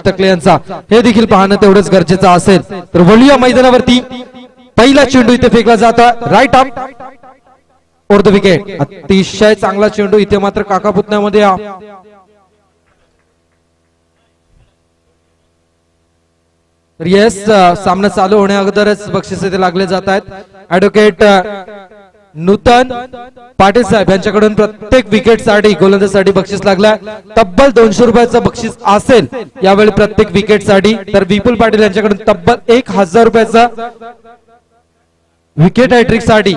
टकले यांचा हे देखील पाहणं तेवढंच गरजेचं असेल. तर वळूया मैदानावरती. पहिला चेंडू इथे फेकला जातो right up over the wicket. अतिशय चांगला चेंडू इथे मात्र काका पुतण्यामध्ये तर येस सामना चालू होण्या अगोदरच बक्षीस इथे लागले जात आहेत. ऍडव्होकेट नूतन पाटील साहेब यांच्याकडून प्रत्येक विकेटसाठी गोलंदाजीसाठी बक्षीस लागला. तब्बल 200 रुपयाचं बक्षीस असेल यावेळी प्रत्येक विकेटसाठी. तर विपुल पाटील यांच्याकडून तब्बल 1000 रुपयाचं विकेट हॅट्रिक साठी.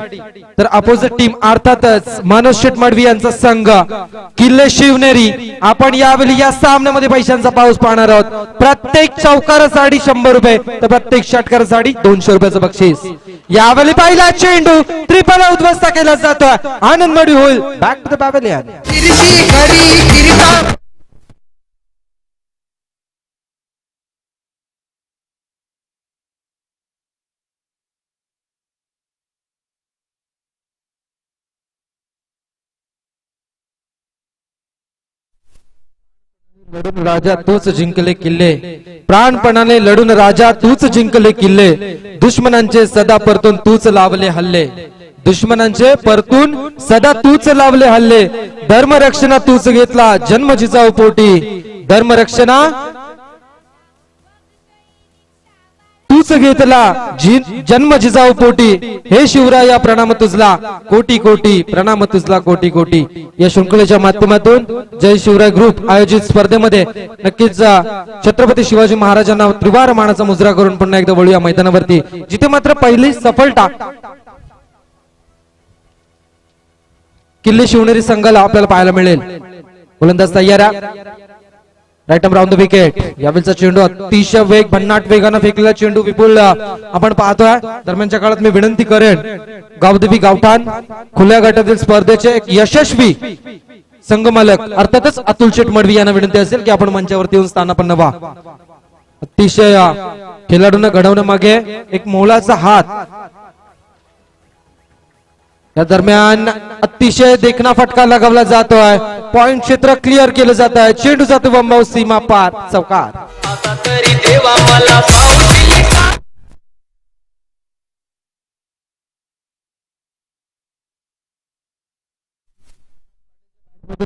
तर अपोजिट टीम अर्थातच मनोज शेटमडवी यांचा संघ किल्ले शिवनेरी. आपण यावेळी या सामन्यामध्ये पैशांचा पाऊस पाहणार आहोत. प्रत्येक चौकारासाठी 100 रुपये तर प्रत्येक षटकारासाठी 200 रुपयाचं बक्षीस. यावेळी पहिला चेंडू त्रिपला उद्ध्वस्त केला जातोय. आनंद मडवी होईल बॅक टू द पॅव्हेलियन. लढून राजा तूच जिंकले किल्ले. प्राणपणाने लढून राजा तूच जिंकले किल्ले. दुश्मनांचे सदा परतून तूच लावले हल्ले. दुश्मनांचे परतून सदा तूच लावले हल्ले. धर्मरक्षणा तूच घेतला जन्म जिजाऊ पोटी. धर्मरक्षणा तूच घेतला जन्म जिजाऊ पोटी. हे शिवराया प्रणाम तुझला कोटी कोटी. प्रणाम तुझला कोटी कोटी. या शृंखलेच्या माध्यमातून जय शिवराय ग्रुप आयोजित स्पर्धेमध्ये नक्कीच छत्रपती शिवाजी महाराजांना त्रिवार मानाचा मुजरा करून पुन्हा एकदा वळूया मैदानावरती. जिथे मात्र पहिली सफलता किल्ले शिवनेरी संघाला आपल्याला पाहायला मिळेल. गोलंदाज तयार right arm round the wicket. यावेळचा चेंडू अतिशय भन्नाट वेगानं फेकलेला चेंडू विपुल आपण पाहतोय. दरम्यानच्या काळात मी विनंती करेन गावदेवी गावठाण खुल्या गटातील स्पर्धेचे एक यशस्वी संघमालक अर्थातच अतुल शेटमडवी यांना विनंती असेल की आपण मंचावरती येऊन स्थानापन्न व्हा. अतिशय खेळाडूंना घडवण्यामागे एक मोलाचा हात. या दरम्यान अतिशय देखना फटका लगावला जातोय. पॉइंट क्षेत्र क्लिअर केलं जात आहे. चेंडू जातो बंबाऊ सीमा पार चौकार.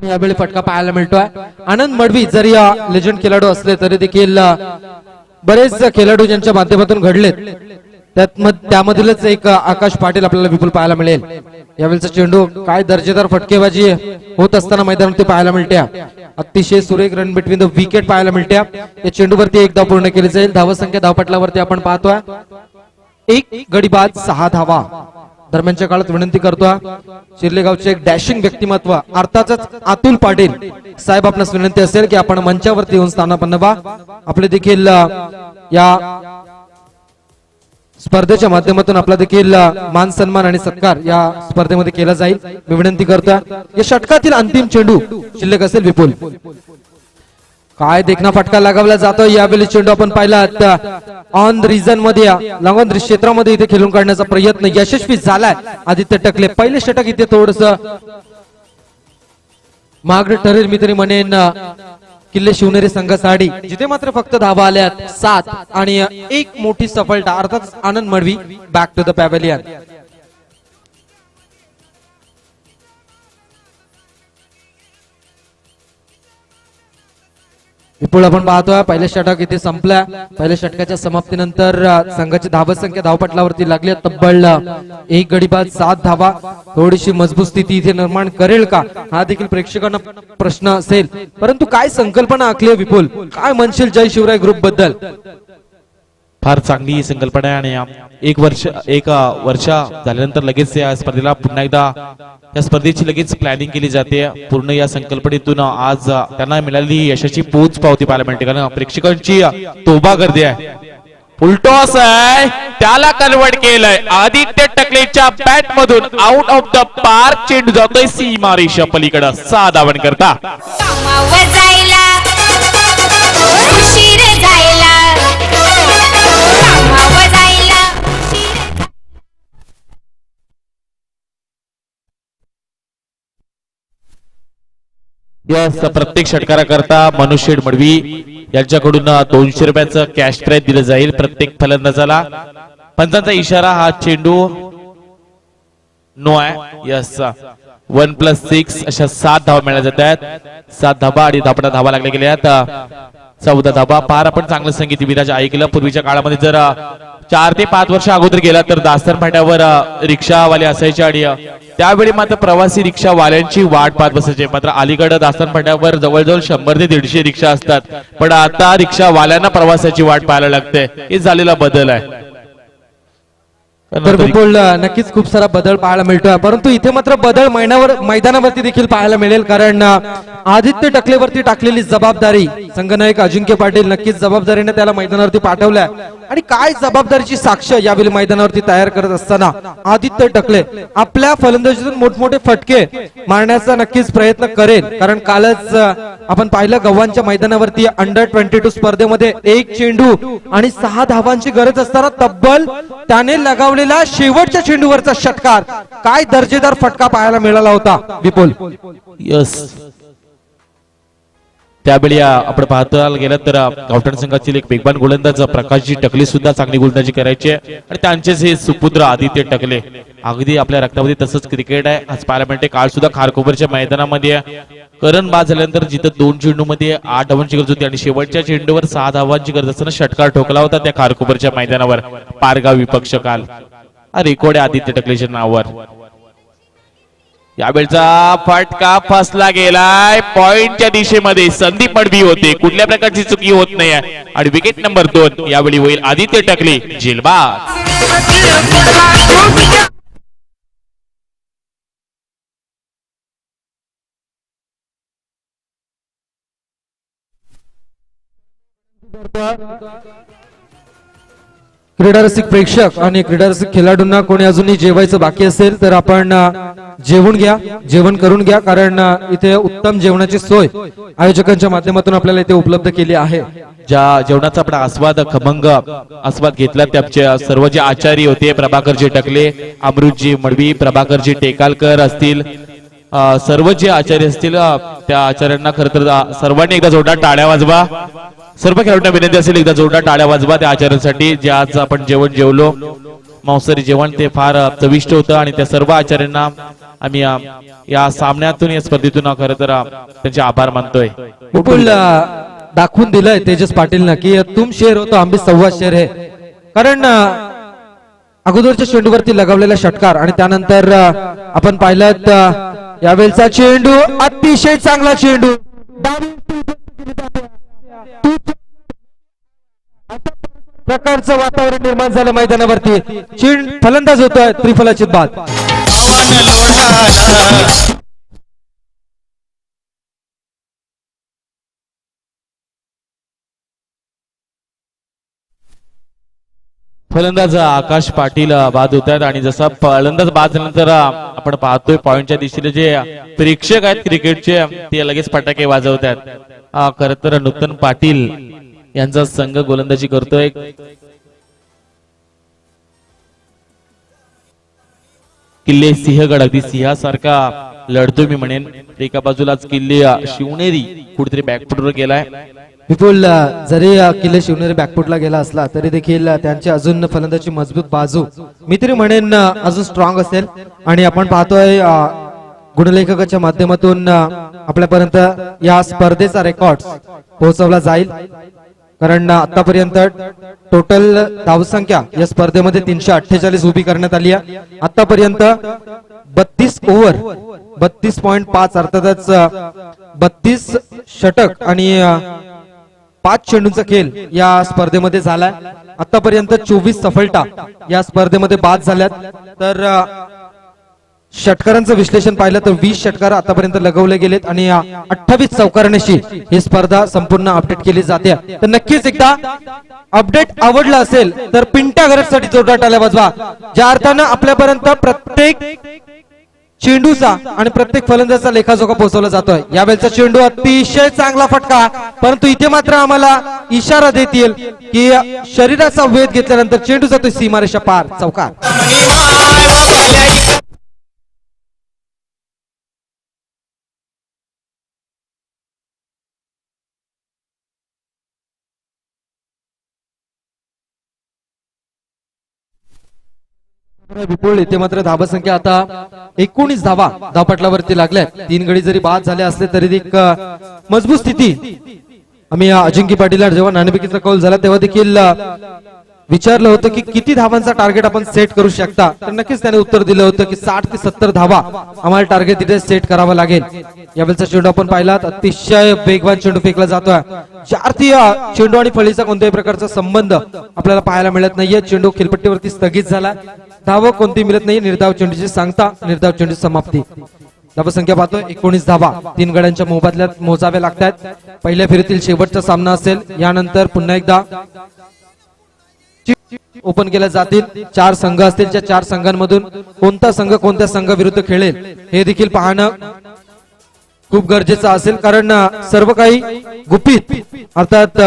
यावेळी फटका पाहायला मिळतोय. आनंद मडवी जरी या लेजंड खेळाडू असले तरी देखील बरेच खेळाडू ज्यांच्या माध्यमातून घडलेत त्यामधीलच एक आकाश पाटील आपल्याला विपुल पाहायला मिळेल. यावेळेचा चेंडू काय दर्जेदार फटकेबाजी होत असताना मैदानावरती पाहायला मिळते. अतिशय सुरेख रन बिटवीन द विकेट पाहायला मिळते. या चेंडूवरती एक धाव पूर्ण केली जाईल. धावसंख्या धावपटलावरती आपण पाहतोय 1 गडी बाद 6 धावा. दरम्यानच्या काळात विनंती करतोय शिरलेगावचे एक डॅशिंग व्यक्तिमत्व अर्थातच अतुल पाटील साहेब आपणास विनंती असेल की आपण मंचावरती येऊन स्थानापन्न व्हा. आपले देखील या स्पर्धेच्या माध्यमातून आपला देखील मान सन्मान आणि सत्कार या स्पर्धेमध्ये केला जाईल. मी विनंती करतोय या षटकातील अंतिम चेंडू शिल्लक असेल विपुल. काय देखना फटका लगावला जातोय. यावेळी चेंडू आपण पाहिला ऑन रिजन मध्ये लॉंग क्षेत्रामध्ये इथे खेळून काढण्याचा प्रयत्न यशस्वी झालाय आदित्य टकले. पहिले षटक इथे थोडस महागडे ठरेल मी तरी म्हणेन किल्ले शिवनेरी संघासाठी. जिथे मात्र फक्त धावा आल्यात 7 आणि एक मोठी सफलता अर्थात Anand Madvi back to the pavilion. Vipul आपण पाहतोय पहिल्या षटक इथे संपल्या. पहिल्या षटकाच्या समाप्तीनंतर संघाची धावसंख्या धावपटलावरती लागली तब्बल 1 गडी बाद 7 धावा. थोडीशी मजबूत स्थिती इथे निर्माण करेल का हा देखील प्रेक्षकांना प्रश्न असेल. परंतु काय संकल्पना आखली आहे विपुल, काय म्हणशील जय शिवराय ग्रुप बद्दल? फार चांगली संकल्पना आहे आणि एक वर्ष झाल्यानंतर लगेच या स्पर्धेला पुन्हा एकदा या स्पर्धेची लगेच प्लॅनिंग केली जाते. पूर्ण या संकल्पनेतून आज त्यांना मिळालेली यशाची पोच पावती पाहायला मिळते. कारण प्रेक्षकांची तोबा गर्दी आहे. फुलटॉस आहे त्याला कन्वर्ट केलंय आदित्य टकलेच्या बॅट मधून आउट ऑफ द पार्क. चेंडू जातोय सीमारेषा पलीकडे 6 धावन करता. यस प्रत्येक षटकाराकरता मनुष्य मडवी यांच्याकडून 200 रुपयाचं कॅश प्राइज दिलं जाईल प्रत्येक फलंदाजाला. पंचांचा इशारा, हा चेंडू नो आहे. यस 1+6 अशा 7 धावा मिळाल्या जात आहेत. 7 धावा आणि धावा लागल्या गेल्या 14 धावा. फार आपण चांगलं संगीत विराज ऐकलं. पूर्वीच्या काळामध्ये जर 4 ते 5 वर्ष अगोदर गेला तर दास्तान फाट्यावर रिक्षावाले असायचे आणि त्यावेळी मात्र प्रवासी रिक्षावाल्यांची वाट पाहत बसायचे. मात्र अलीकडे दास्तान फाट्यावर जवळजवळ 100 ते 150 रिक्षा असतात, पण आता रिक्षावाल्यांना प्रवासाची वाट पाहायला लागते. हे झालेला बदल आहे. तर विपुल नक्कीच खूप सारा बदल पाहायला मिळतोय, परंतु इथे मात्र बदल मैदानावरती देखील पाहायला मिळेल. कारण आदित्य टकलेवरती टाकलेली जबाबदारी संघनायक अजिंक्य पाटील नक्कीच जबाबदारीने त्याला मैदानावरती पाठवल्या आणि काय जबाबदारीची साक्ष यावेळी मैदानावरती तयार करत असताना आदित्य टकले आपल्या फलंदाजीतून मोठमोठे फटके मारण्याचा नक्कीच प्रयत्न करेल. कारण कालच आपण पाहिलं गव्हाणच्या मैदानावरती अंडर-22 स्पर्धेमध्ये 1 चेंडू आणि 6 धावांची गरज असताना तब्बल त्याने लगावलेला शेवटच्या चेंडूवरचा षटकार, काय दर्जेदार फटका पाहायला मिळाला होता विपुल. यस त्यावेळी आपण पाहता गेलं तर गावठाण संघातील एक वेगवान गोलंदाज प्रकाशजी टकले सुद्धा चांगली गोलंदाजी करायचे आणि त्यांचेच हे सुपुत्र आदित्य टकले अगदी आपल्या रक्तामध्ये तसंच क्रिकेट आहे आज पाहायला मिळते. काल सुद्धा खारकोपरच्या मैदानामध्ये करण बाद झाल्यानंतर जिथं 2 चेंडूमध्ये 8 धावांची गरज होती आणि शेवटच्या चेंडूवर 6 धावांची गरज असताना षटकार ठोकला होता त्या खारकोपरच्या मैदानावर पारगाव विपक्ष. काल हा रेकॉर्ड आहे आदित्य टकलेच्या नावावर. यावेळचा फटका फसला गेलाय पॉइंटच्या दिशेमध्ये. संदीप मडवी होते, कुठल्या प्रकारची चुकी होत नाही आणि विकेट नंबर 2 यावेळी होईल आदित्य टकले झेलबाद. क्रीडारसिक प्रेक्षक आणि क्रीडारसिक खेळाडूंना कोणी अजूनही जेवायचं बाकी असेल तर आपण जेवून घ्या, जेवण करून घ्या. कारण इथे उत्तम जेवणाची सोय आयोजकांच्या माध्यमातून आपल्याला इथे उपलब्ध केली आहे. ज्या जेवणाचा आपण खमंग आस्वाद घेतला त्याचे सर्व जे आचार्य होते प्रभाकरजी टकले, अमृतजी मडवी, प्रभाकरजी टेकालकर असतील, सर्व जे आचार्य असतील त्या आचार्यांना खरं तर सर्वांनी एकदा जोरदार टाळ्या वाजवा. सर्व खेळाडूंना विनंती असेल एकदा जोरदार टाळ्या वाजवा त्या आचार्यांसाठी जे आज आपण जेवण जेवलो. मांसाहारी जेवण ते फार चविष्ट होतं आणि त्या सर्व आचार्यांना आम्ही या सामन्यातून या स्पर्धेतून खरं तर त्यांचे आभार मानतोय. विपुल दाखवून दिलंय तेजस पाटीलनं की तुम शेर होतो आम्ही सव्वा शेर है. कारण अगोदरच्या चेंडूवरती लगावलेला षटकार आणि त्यानंतर आपण पाहिलं यावेळचा चेंडू अतिशय चांगला चेंडू प्रकारचं वातावरण निर्माण झालं मैदानावरती. फलंदाज होतोय त्रिफलाचित बाद. फलंदाज आकाश पाटील बाद होत आहेत आणि जसा फलंदाज बाद झाल्यानंतर आपण पाहतोय पॉइंटच्या दिशेने जे प्रेक्षक आहेत क्रिकेटचे ते लगेच फटाके वाजवत आहेत. खर तर नूतन पाटील यांचा संघ गोलंदाजी करतोय. किल्ले सिंहगड अगदी सिंहासारखा लढतोय मी म्हणेन. एका बाजूलाच किल्ले शिवनेरी कुठेतरी बॅकफुटवर गेलाय. विपुल जरी किल्ले शिवनेरी बॅकफुटला गेला असला तरी देखील त्यांची अजून फलंदाजी मजबूत बाजू मी तरी म्हणेन अजून स्ट्रॉंग असेल आणि आपण पाहतोय गुणलेखकाच्या माध्यमातून आपल्यापर्यंत या स्पर्धेचा रेकॉर्ड पोहोचवला जाईल. कारण आतापर्यंत टोटल धावसंख्या या स्पर्धेमध्ये 348 उभी करण्यात आली आहे. आतापर्यंत 32 ओव्हर 32.5 अर्थातच 32 षटक आणि 5 चेंडूंचा खेळ या स्पर्धेमध्ये झालाय. आतापर्यंत 24 सफलता या स्पर्धेमध्ये बाद झाल्यात. तर षटकारांचं विश्लेषण पाहिलं तर 20 षटकार आतापर्यंत लगवले गेलेत आणि 28 चौकारांशी ही स्पर्धा संपूर्ण अपडेट केली जाते. तर नक्कीच एकदा अपडेट आवडला असेल तर पिंटा घरासाठी जोरदार टाळ्या वाजवा. ज्या अर्थानं आपल्यापर्यंत प्रत्येक चेंडूचा आणि प्रत्येक फलंदाजाचा लेखाजोखा पोहोचवला जातोय. यावेळचा चेंडू अतिशय चांगला फटका, परंतु इथे मात्र आम्हाला इशारा देतील की शरीराचा वेध घेतल्यानंतर चेंडू जातोय सीमारेषा पार चौकार. विपुल इथे मात्र धाबा संख्या आता 19 धावा धावपटलावरती लागल्या. 3 गडी जरी बाद झाले असले तरी एक मजबूत स्थिती. आम्ही अजिंक्य पाटील जेव्हा नाणेफेकीचा कौल झाला तेव्हा देखील विचारलं होतं की किती धावांचा टार्गेट आपण सेट करू शकता, तर नक्कीच त्याने उत्तर दिलं होतं की 60 ते 70 धावा आम्हाला टार्गेट तिथे सेट करावं लागेल. यावेळेचा चेंडू आपण पाहिलात, अतिशय वेगवान चेंडू फेकला जातोय. चारतीय चेंडू आणि फळीचा कोणत्याही प्रकारचा संबंध आपल्याला पाहायला मिळत नाहीये. चेंडू खेळपट्टीवरती स्थगित झाला, धावा कोणती मिळत नाही. निर्धाव चेंडूची सांगता, निर्धाव चेंडूची समाप्ती. धावा संख्या पाहतोय 19 धावा 3 गड्यांच्या मोबदल्यात मोजाव्या लागतात. पहिल्या फेरीतील शेवटचा सामना असेल. यानंतर पुन्हा एकदा ओपन केल्या जातील. 4 संघ असतील. त्या 4 संघांमधून कोणता संघ कोणत्या संघाविरुद्ध खेळेल हे देखील पाहणं खूप गरजेचं असेल, कारण सर्व काही गुपित अर्थात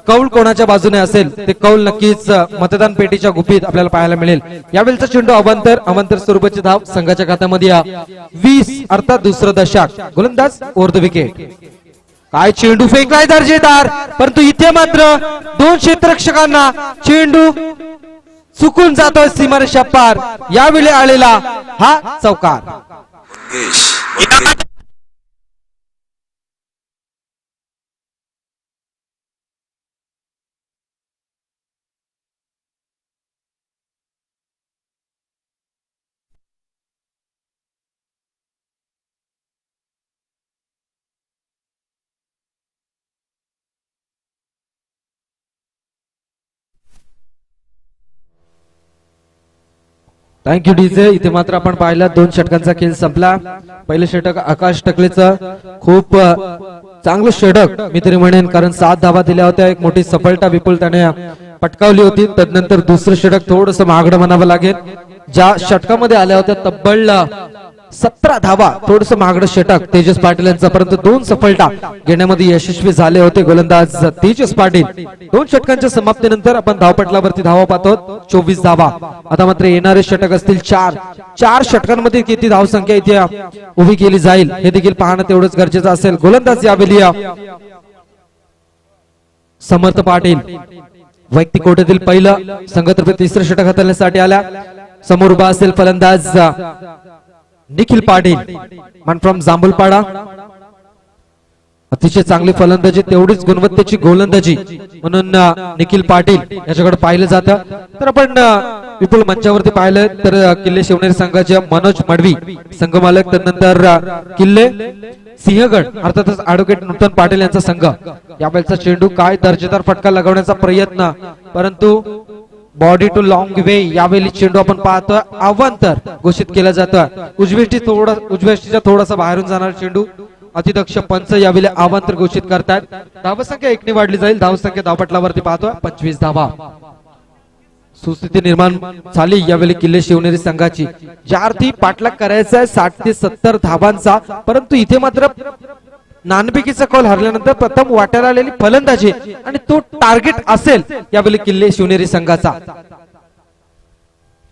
कौल कोणाच्या बाजूने असेल ते कौल नक्कीच मतदान पेटीच्या गुपित आपल्याला पाहायला मिळेल. यावेळेचा चेंडू अवांतर स्वरूपाची धाव संघाच्या खात्यामध्ये 20 अर्थात दुसरं दशक. गोलंदाज ओव्हर द विकेट. काय चेंडू फेकलाय दर्जेदार, परंतु इथे मात्र 2 क्षेत्ररक्षकांना चेंडू चुकून जातोय सीमारेषा पार. यावेळी आलेला हा चौकार. Thank you DJ. इथे मात्र आपण पाहिलं 2 षटकांचा खेळ संपला. पहिले षटक आकाश टकलेचं खूप चांगलं षटक मी तरी म्हणेन, कारण 7 धावा दिल्या होत्या. एक मोठी सफलता विपुल त्याने पटकावली होती. तदनंतर दुसरं षटक थोडस महागडं म्हणावं लागेल. ज्या षटकामध्ये आल्या होत्या तब्बल 17 धावा, थोडस महागडं षटक तेजस पाटील यांचा, परंतु 2 सफलता घेण्यामध्ये यशस्वी झाले होते गोलंदाज तेजस पाटील. 2 षटकांच्या समाप्तीनंतर आपण धावपटलावरती धावा पाहतो 24 धावा. आता मात्र येणारे षटक असतील 4 षटकांमध्ये किती धावसंख्या इथे उभी केली जाईल हे देखील पाहणं तेवढंच गरजेचं असेल. गोलंदाज यावेळी समर्थ पाटील. वैयक्तिक कोट्यातील पहिलं संघतर्फे 3रं षटक हाताळण्यासाठी आल्या. समोर उभा असेल फलंदाज निखिल पाटील मन फ्रॉम जांभूलपाडा. अतिशय चांगली फलंदाजी, तेवढीच गुणवत्तेची गोलंदाजी म्हणून निखिल पाटील याच्याकडे पाहिलं जातं. तर आपण विपुल मंचावरती पाहिलं तर किल्ले शिवनेरी संघाचे मनोज मडवी संघमालक, त्यानंतर किल्ले सिंहगड अर्थातच ऍडव्होकेट नूतन पाटील यांचा संघ. यावेळेचा चेंडू काय दर्जेदार फटका लगवण्याचा प्रयत्न, परंतु बॉडी टू लॉंग वे. यावेळी चेंडू आपण पाहतोय अवांतर घोषित केला जातोय. उजव्याष्टीच्या थोडासा बाहेरून जाणारा चेंडू अतिदक्ष पंच यावेळी अवांतर घोषित करतात. धावसंख्या 1 ने वाढली जाईल. धावसंख्या धावपटलावरती पाहतोय 25 धावा. सुस्थिती निर्माण झाली यावेळी किल्ले शिवनेरी संघाची. ज्या अर्थी पाठलाग करायचा आहे 60 ते 70 धावांचा, परंतु इथे मात्र नाणेफेकीचा कौल हरल्यानंतर प्रथम वाट्याला आलेली फलंदाजी आणि तो टार्गेट असेल यावेळी किल्ले शिवनेरी संघाचा.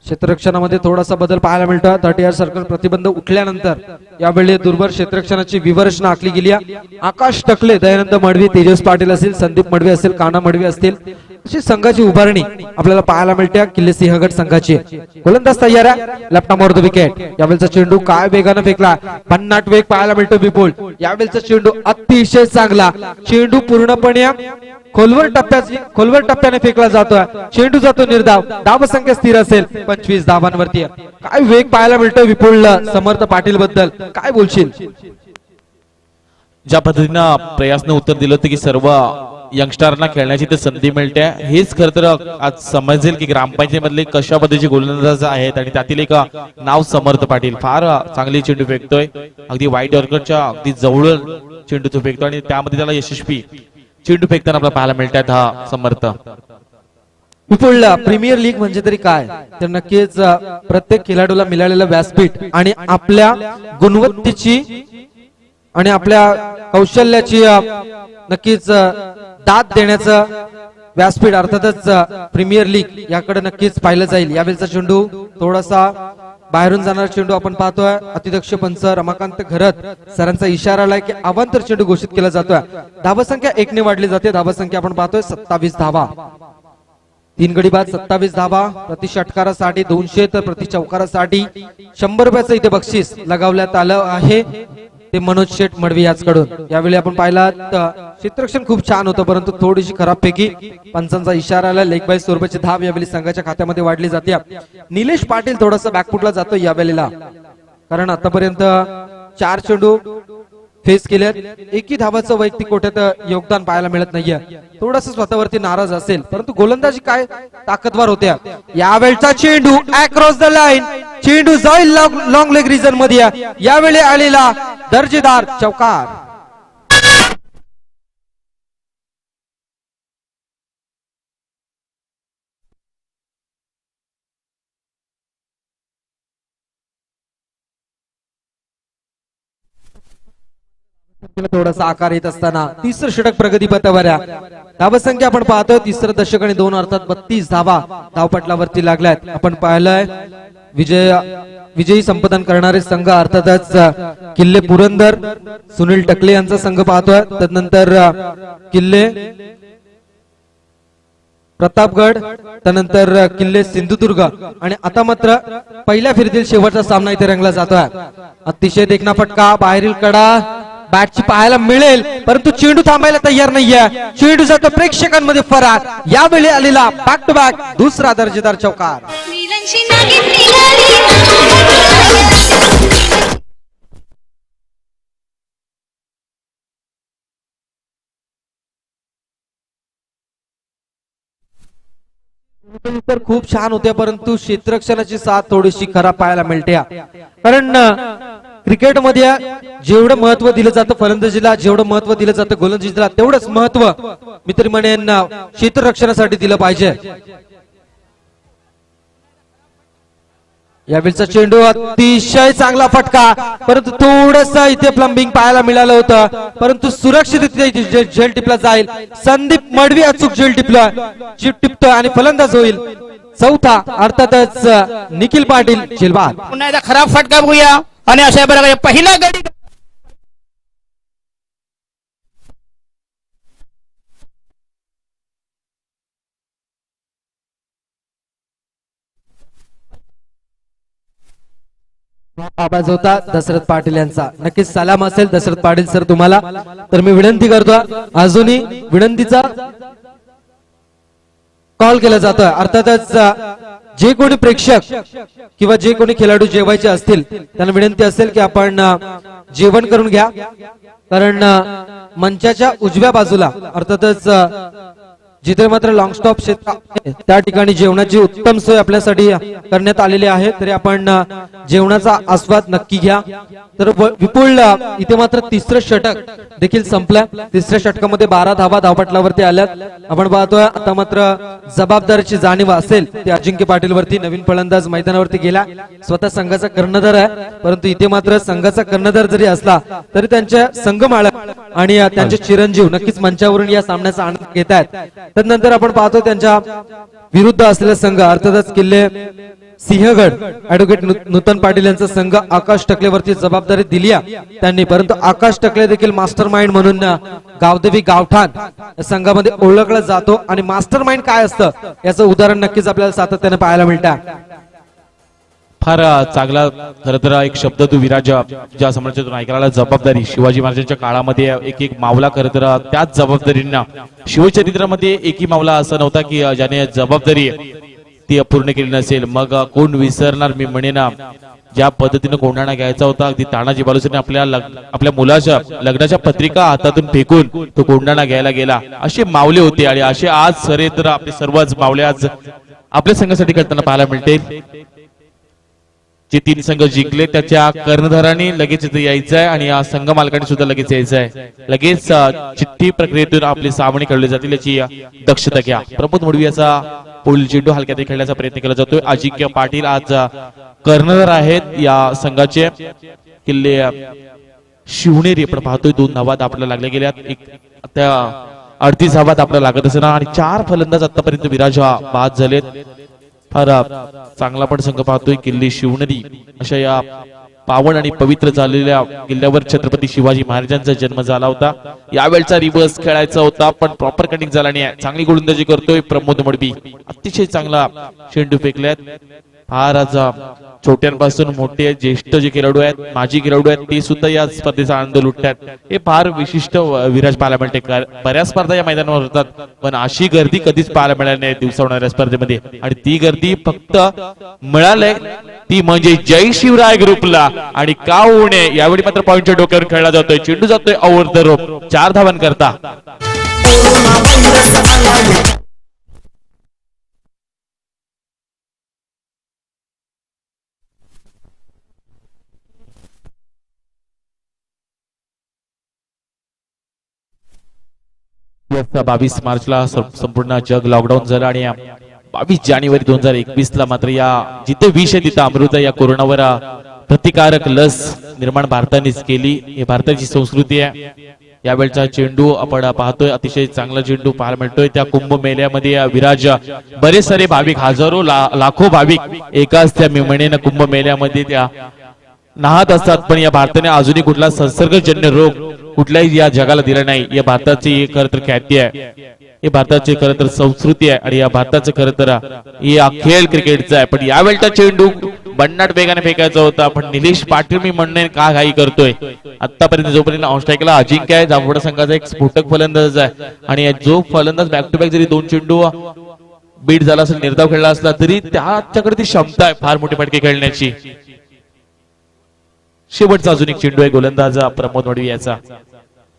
क्षेत्ररक्षणामध्ये थोडासा बदल पाहायला मिळतो. 30 सर्कल प्रतिबंध उठल्यानंतर यावेळी दुर्बल क्षेत्ररक्षणाची विवरचना आखली गेली. आकाश टकले, दयानंद मडवी, तेजस पाटील असतील, संदीप मडवी असतील, काना मडवी असतील, अशी संघाची उभारणी आपल्याला पाहायला मिळते किल्ले सिंहगड संघाची. गोलंदाज तयार आहे. Left arm over the wicket. यावेळेचा चेंडू काय वेगाने फेकला, भन्नाट वेग पाहायला मिळतो विपुल. यावेळेचा चेंडू अतिशय चांगला, चेंडू पूर्णपणे खोलवर टप्प्याने फेकला जातोय. चेंडू जातो निर्धाव. धावसंख्या स्थिर असेल 25 धावांवरती. काय वेग पाहायला मिळतोय विपुलला समर्थ पाटील बद्दल काय बोलशील? ज्या पद्धतीनं प्रयासनं उत्तर दिलं होतं की सर्व यंगस्टरना खेळण्याची तर संधी मिळते, हेच खरं तर आज समजेल की ग्रामपंचायत मधले कशा पद्धतीचे गोलंदाज आहेत. आणि त्यातील एक नाव समर्थ पाटील. फार चांगली चेंडू फेकतोय, अगदी वाईट ऑर्करच्या अगदी जवळ चेंडू तो फेकतोय आणि त्यामध्ये त्याला यशस्वी चेंडू फेकताना आपल्याला पाहायला मिळतात हा समर्थ. विपुलला प्रीमियर लीग म्हणजे तरी काय, तर नक्कीच प्रत्येक खेळाडूला मिळालेलं व्यासपीठ आणि आपल्या गुणवत्तेची आणि आपल्या कौशल्याची नक्कीच दाद देण्याचं व्यासपीठ अर्थातच प्रीमियर लीग याकडे नक्कीच पाहिलं जाईल. यावेळेचा चेंडू थोडासा बाहेरून जाणारा चेंडू आपण पाहतोय. अतिदक्ष पंच रमाकांत घरत सरांचा इशारा आलाय की अवांतर चेंडू घोषित केला जातोय. धावसंख्या 1 ने वाढली जाते. धावसंख्या आपण पाहतोय 27 धावा. 3 गडी बाद 27 धावा प्रति षटकारासाठी 200 तर प्रति चौकारासाठी 100 रुपयाचं इथे बक्षीस लगावण्यात आलं आहे ते मनोज शेठ मडवी याचकडून। यावेळी आपण पाहिलात क्षेत्ररक्षण खूप छान होतं परंतु थोडीशी खराब पैकी पंचांचा इशारा आला। लेग बाय 100 रुपयाची धाव यावेळी संघाच्या खात्यामध्ये वाढली जाते। निलेश पाटील थोडासा बॅकफुटला जातो यावेळेला कारण आतापर्यंत 4 चेंडू फेस केले एकही धावाचं वैयक्तिक कोट्यात योगदान पाहायला मिळत नाहीये। थोडासा स्वतःवरती नाराज असेल परंतु गोलंदाजी काय ताकदवर होत्या। यावेळचा चेंडू अक्रॉस द लाईन चेंडू जाईल लॉंग लेग रिजन मध्ये यावेळी आलेला दर्जेदार चौकार। थोडासा आकार येत असताना तिसरं षटक प्रगतीपथावर धावसंख्या आपण पाहतोय तिसरं दशक आणि 2 अर्थात 32 धावा धावपटलावरती लागल्यात। आपण पाहिलंय विजयी संपादन करणारे संघ अर्थातच किल्ले पुरंदर सुनील टकले यांचा संघ पाहतोय। त्यानंतर किल्ले प्रतापगड त्यानंतर किल्ले सिंधुदुर्ग आणि आता मात्र पहिल्या फेरीतील शेवटचा सामना इथे रंगला जातोय। अतिशय देखणा फटका बाहेरील कडा बॅटची पाहायला मिळेल परंतु चेंडू थांबायला तयार नाहीये। चेंडू जातो प्रेक्षकांमध्ये फरार यावेळी आलेला बॅक टू बॅक दुसरा दर्जेदार चौकार। तर खूप छान होत्या परंतु क्षेत्ररक्षणाची साथ थोडीशी खराब पाहायला मिळते कारण क्रिकेटमध्ये जेवढं महत्व दिलं जातं फलंदाजीला जेवढं महत्व दिलं जातं गोलंदाजीला तेवढंच महत्व मी तरी म्हणेन क्षेत्ररक्षणासाठी दिलं पाहिजे। यावेळचा चेंडू अतिशय चांगला फटका परंतु थोडंसं इथे प्लंबिंग पाहायला मिळालं होतं परंतु सुरक्षित झेल टिपला जाईल। संदीप मडवी अचूक झेल टिपतोय आणि फलंदाज होईल चौथा अर्थातच निखिल पाटील झेलबाद। पुन्हा एकदा खराब फटका बघूया आणि अशा प्रकारे पहिला गडी आवाज होता दशरथ पाटील यांचा। नक्कीच सलाम असेल दशरथ पाटील सर तुम्हाला। तर मी विनंती करतो अजूनही विनंतीचा कॉल केला जातोय अर्थातच जे कोणी प्रेक्षक किंवा जे कोणी खेळाडू जेवायचे असतील त्यांना विनंती असेल की आपण जेवण करून घ्या कारण मंचाच्या उजव्या बाजूला अर्थातच जिथे मात्र लॉंग स्टॉप क्षेत्र आहे त्या ठिकाणी जेवणाची उत्तम सोय आपल्यासाठी करण्यात आलेली आहे तरी आपण जेवणाचा आस्वाद नक्की घ्या। तर विपुल इथे मात्र तिसरं षटक देखील संपलं। तिसऱ्या षटकामध्ये 12 धावा धावपटलावरती आल्यात। आपण पाहतोय आता मात्र जबाबदारीची जाणीव असेल ते अजिंक्य पाटील वरती। नवीन फलंदाज मैदानावरती गेला स्वतः संघाचा कर्णधार आहे परंतु इथे मात्र संघाचा कर्णधार जरी असला तरी त्यांच्या संघमालक आणि त्यांचे चिरंजीव नक्कीच मंचावरून या सामन्याचा आनंद घेत आहेत। त्यानंतर आपण पाहतो त्यांच्या विरुद्ध असलेला संघ अर्थातच किल्ले सिंहगड ऍडव्होकेट नूतन पाटील यांचा संघ आकाश टकलेवरती जबाबदारी दिली त्यांनी परंतु आकाश टकले देखील मास्टर माइंड म्हणून गावदेवी गावठाण संघामध्ये ओळखला जातो आणि मास्टर माइंड काय असतं याचं उदाहरण नक्कीच आपल्याला सातत्याने पाहायला मिळतं। फार चांगला खरं तर एक शब्द तू विराज ज्या समाजातून ऐकायला जबाबदारी शिवाजी महाराजांच्या काळामध्ये एक एक मावला खरं तर त्याच जबाबदारींना शिवचरित्रामध्ये एकही मावला असा नव्हता की ज्याने जबाबदारी ती पूर्ण केली नसेल। मग कोण विसरणार मी म्हणेन ज्या पद्धतीने कोंढाणा घ्यायचा होता अगदी तानाजी बालुसने आपल्या मुलाच्या लग्नाच्या पत्रिका हातातून फेकून तो कोंढाणा घ्यायला गेला असे मावले होते आणि असे आज सरे तर आपले सर्वच मावले आज आपल्या संघासाठी करताना पाहायला मिळते। जे 3 संघ जिंकले त्याच्या कर्णधारांनी लगेच इथे यायचं आहे आणि या संघ मालकांनी सुद्धा लगेच यायचं आहे। लगेच चिठ्ठी प्रक्रियेतून आपले सामने खेळले जातील याची दक्षता घ्या। प्रमोद मुडवी याचा पुढील चेंडू हलक्यात खेळण्याचा प्रयत्न केला जातोय। अजिंक्य पाटील आज कर्णधार आहेत या संघाचे। किल्ले शिवनेरी आपण पाहतोय 2 धावा आपल्याला लागल्या गेल्यात एक त्या 38 धावा आपल्याला लागत असताना आणि 4 फलंदाज आतापर्यंत विराज बाद झालेत। फार चांगला पण संघ पाहतोय किल्ले शिवनेरी अशा या पावन आणि पवित्र झालेल्या किल्ल्यावर छत्रपती शिवाजी महाराजांचा जन्म झाला होता. यावेळचा रिव्हर्स खेळायचा होता पण प्रॉपर कटिंग झाला नाही. चांगली गोलंदाजी करतोय प्रमोद मडबी. अतिशय चांगला चेंडू फेकल्यात. फार आज छोट्यांपासून मोठे ज्येष्ठ जे खेळाडू आहेत, माजी खेळाडू आहेत, ते सुद्धा या स्पर्धेचा आनंद लुटतात. हे फार विशिष्ट विराज पाहायला मिळते. बऱ्याच स्पर्धा या मैदानावर होतात पण अशी गर्दी कधीच पाहायला मिळाली नाही दिवसा होणाऱ्या स्पर्धेमध्ये. आणि ती गर्दी फक्त मिळाली ती म्हणजे जय शिवराय ग्रुपला. आणि का होऊ नये यावेळी मात्र पॉइंटच्या डोक्यावर खेळला जातोय. चेंडू जातोय ओव्हर द रोप 4 धावां करता. यस, 22 मार्चला संपूर्ण जग लॉकडाऊन झालं आणि 22 जानेवारी 2021 ला मात्र या जिथे विष आहे तिथे अमृत या कोरोनावर प्रतिकारक लस निर्माण भारतानेच केली. ही भारताची संस्कृती आहे. यावेळचा चेंडू आपण पाहतोय अतिशय चांगला चेंडू पाहायला मिळतोय. त्या कुंभमेळ्यामध्ये विराज बरेच सारे भाविक, हजारो लाखो भाविक एकाच त्या मेमणेनं कुंभमेळ्यामध्ये त्या नाहत असतात. पण या भारताने अजूनही कुठला संसर्गजन्य रोग कुठल्याही या जगाला दिला नाही. या भारताची खरं तर ख्याती आहे, हे भारताची खरं तर संस्कृती आहे आणि या भारताचं खरं तर या खेळ क्रिकेटचा आहे. पण यावेळचा चेंडू बन्नाट वेगाने फेकायचा होता पण निलेश पाटील मी म्हणणे का घाई करतोय. आतापर्यंत जोपर्यंत ऑनस्ट्राईकला अजिंक्य आहे, जांभोडा संघाचा एक स्फोटक फलंदाज आहे आणि जो फलंदाज बॅक टू बॅक जरी 2 चेंडू बीट झाला असेल, निर्धाव खेळला असला तरी त्याच्याकडे ती क्षमता आहे फार मोठी फटके खेळण्याची. शेवटचा अजून एक चेंडू आहे गोलंदाज प्रमोद मडवी याचा.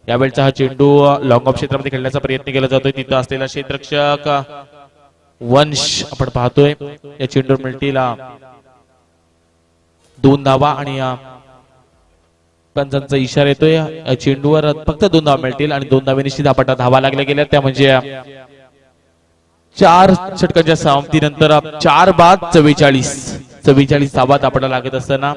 यावेळचा हा चेंडू लॉंग ऑफ क्षेत्रामध्ये खेळण्याचा प्रयत्न केला जातोय. तिथं असलेला क्षेत्ररक्षक वंश आपण पाहतोय. या चेंडूवर मिळतील 2 धावा आणि पंचांचा इशारा येतोय. या चेंडूवर फक्त 2 धावा मिळतील आणि 2 धावे निश्चित आपटा धावा लागल्या गेल्या. त्या म्हणजे 4 षटकांच्या समाप्तीनंतर 4 बाद 44 धावा आपटा लागत असताना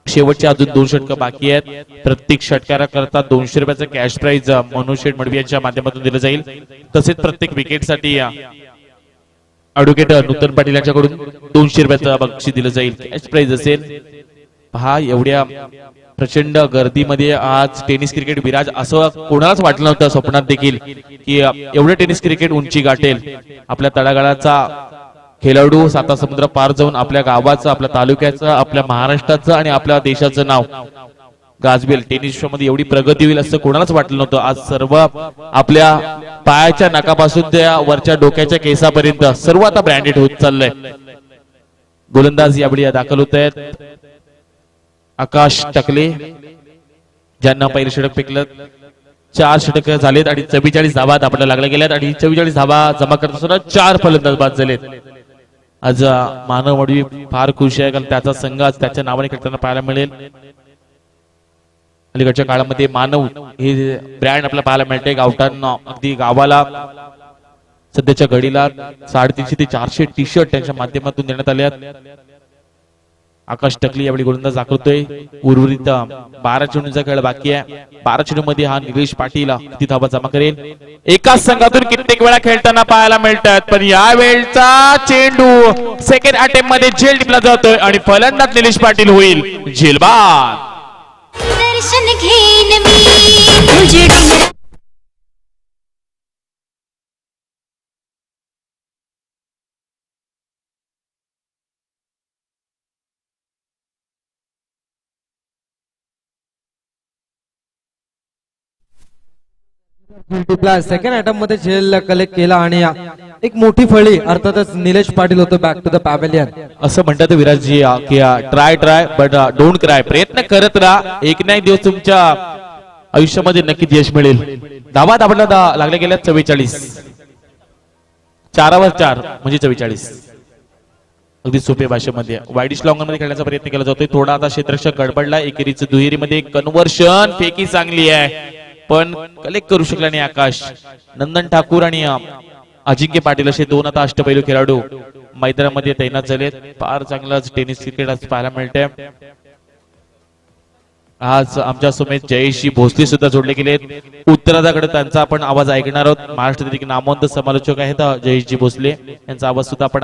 शेवटचे अजून 2 षटक बाकी आहेत. प्रत्येक षटकारा करता 200 रुपयाचं कॅश प्राइज मनोज शेठ मडवी यांच्या माध्यमातून दिलं जाईल. तसेच प्रत्येक विकेटसाठी ऍडव्होकेट नूतन पाटील यांच्याकडून 200 रुपयाचं बक्षीस दिलं जाईल, कॅश प्राइज असेल. पहा एवढ्या प्रचंड गर्दीमध्ये आज टेनिस क्रिकेट विराज असं कोणालाच वाटलं नव्हतं स्वप्नात देखील की एवढं टेनिस क्रिकेट उंची गाठेल. आपल्या तळागाळाचा खेळाडू साता समुद्र पार जाऊन आपल्या गावाचं, आपल्या तालुक्याचं, आपल्या महाराष्ट्राचं आणि आपल्या देशाचं नाव गाजवेल. टेनिस मध्ये एवढी प्रगती होईल असं कोणालाच वाटलं नव्हतं. आज सर्व आपल्या पायाच्या नाकापासून त्या वरच्या डोक्याच्या केसापर्यंत सर्व आता ब्रँडेड होत चाललंय. गोलंदाज यावेळी दाखल होत आहेत आकाश टकले, ज्यांना पहिले षटक फेकलं. 4 षटक झालेत आणि 44 धावा आपल्याला लागल्या गेल्यात आणि 44 धावा जमा करत असताना 4 फलंदाज बाद झालेत. आज मानव मडवी फार खुश आहे कारण त्याचा संघ आज त्याच्या नावाने खेळताना पाहायला मिळेल. अलीकडच्या काळामध्ये मानव हे ब्रँड आपल्याला पाहायला मिळते. गावठाण अगदी गावाला सध्याच्या घडीला 350 ते 400 टी शर्ट त्यांच्या माध्यमातून देण्यात आले आहेत. आकाश टकली यावेळी गोलंदाज दाखवतोय. उर्वरित 12 चेंडूंचा खेळ बाकी आहे. 12 चेंडू मध्ये हा निलेश पाटील किती धावा जमा करेल. एकाच संघातून कित्येक वेळा खेळताना पाहायला मिळतात पण यावेळचा चेंडू सेकंड अटेम्प्ट मध्ये झेल टिपला जातोय आणि फलंदाज निलेश पाटील होईल झेलबाद. दर्शन घेईन मी तुझे डोंगर सेकंड अटेम्प्ट मध्ये झेल कलेक्ट केला आणि एक मोठी फळी अर्थातच निलेश पाटील होतो बॅक टू द पॅव्हेलियन. असं म्हणतात विराजजी की ट्राय बट डोंट क्राय. प्रयत्न करत राहा, एक ना एक दिवस तुमच्या आयुष्यामध्ये नक्कीच यश मिळेल. धावा आपल्याला लागल्या गेल्या 44. 4वर 4 म्हणजे 44. अगदी सोप्या भाषेमध्ये वाईडिश लॉंगन मध्ये खेळण्याचा प्रयत्न केला जातोय. थोडा आता क्षेत्ररक्षक गडबडला. एकेरीचं दुहेरीमध्ये कन्व्हर्शन फेकी चांगली आहे पण कलेक्ट करू शकला नाही आकाश. नंदन ठाकूर आणि अजिंक्य पाटील असे 2 आता अष्टपैलू खेळाडू मैदानामध्ये तैनात झालेत. फार चांगलाच टेनिस क्रिकेट आज पाहायला मिळतंय. आज आमच्या समेत जयेशजी भोसले सुद्धा जोडले गेले आहेत. उत्तरार्धाकडे त्यांचा आपण आवाज ऐकणार आहोत. महाराष्ट्रातील नामवंत समालोचक आहेत जयेशजी भोसले, यांचा आवाज सुद्धा आपण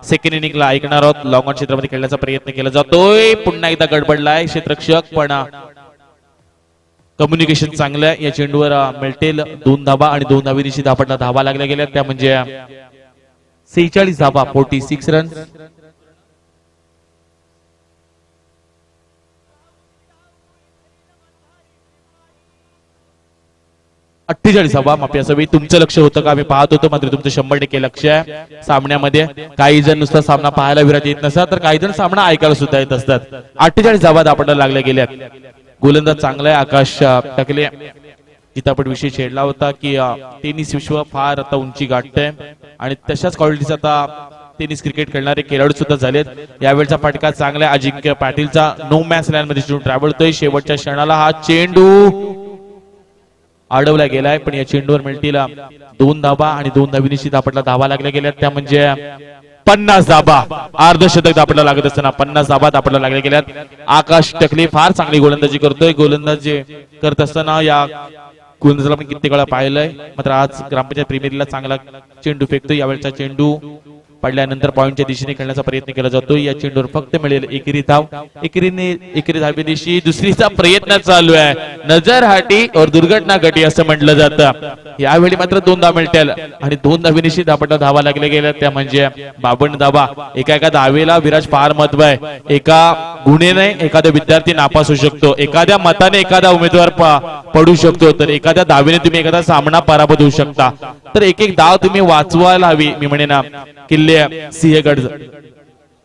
सेकंड इनिंगला ऐकणार आहोत. लॉंग ऑन क्षेत्रामध्ये खेळण्याचा प्रयत्न केला जातोय. पुन्हा एकदा गडबडलाय क्षेत्ररक्षक, पण कम्युनिकेशन चांगलं आहे. या चेंडूवर मिळतील 2 धाबा आणि 2 धावेनिशी धापटला धावा लागल्या गेल्या, त्या म्हणजे 46 धाबा, 46 रन. धावा माफी असावी. तुमचं लक्ष होतं का? आम्ही पाहत होतो, मात्र तुमचं 100% लक्ष आहे सामन्यामध्ये. काही जण नुसता सामना पाहायला विराट येत नसतात, तर काही जण सामना ऐकायला सुद्धा येत असतात. 48 धावा धापटाला लागल्या गेल्यात. गोलंदाज चांगला आहे आकाश टकले. जिथं आपण विषय छेडला होता की टेनिस विश्व फार आता उंची गाठतंय आणि तशाच क्वालिटीचा आता टेनिस क्रिकेट खेळणारे खेळाडू सुद्धा झालेत. यावेळचा फटका चांगला आहे अजिंक्य पाटीलचा. नो मॅच लाईन मध्ये चेंडू ट्रॅव्हल होतोय. शेवटच्या क्षणाला हा चेंडू अडवला गेलाय, पण या चेंडूवर मिळतील 2 धाबा आणि 2 धावेनिशी धापटला धावा लागल्या गेल्या, त्या म्हणजे 50 धाबा. अर्धशतक धापटला लागत असताना 50 धाबा धापटला लागल्या गेल्यात. आकाश टकले फार चांगली गोलंदाजी करतोय. गोलंदाजी करत असताना या गोलंदाजाला आपण कित्येक वेळा पाहिलंय, मात्र आज ग्रामपंचायत प्रीमियरला चांगला चेंडू फेकतोय. यावेळचा चेंडू पडल्यानंतर पॉइंटच्या दिशेने खेळण्याचा प्रयत्न केला जातो. या चेंडूवर फक्त मिळेल एकेरी धाव. एकेरी धावेनिशी दुसरीचा प्रयत्न चालू आहे. नजर हाटी और दुर्घटना घटी असं म्हटलं जातं. यावेळी मात्र 2 धावा मिळतील आणि 2 धावेनिशी धापटला धावा लागल्या गेल्या, त्या म्हणजे 52 धावा. एका धावेला विराज फार महत्व आहे. एका गुन्हेने एखादा विद्यार्थी नापास होऊ शकतो, एखाद्या मताने एखादा उमेदवार पडू शकतो, तर एखाद्या धावेने तुम्ही एखादा सामना पराभूत होऊ शकता. तर एक धाव तुम्ही वाचवायला हवी. मी म्हणेन किल्ले सिंहगड.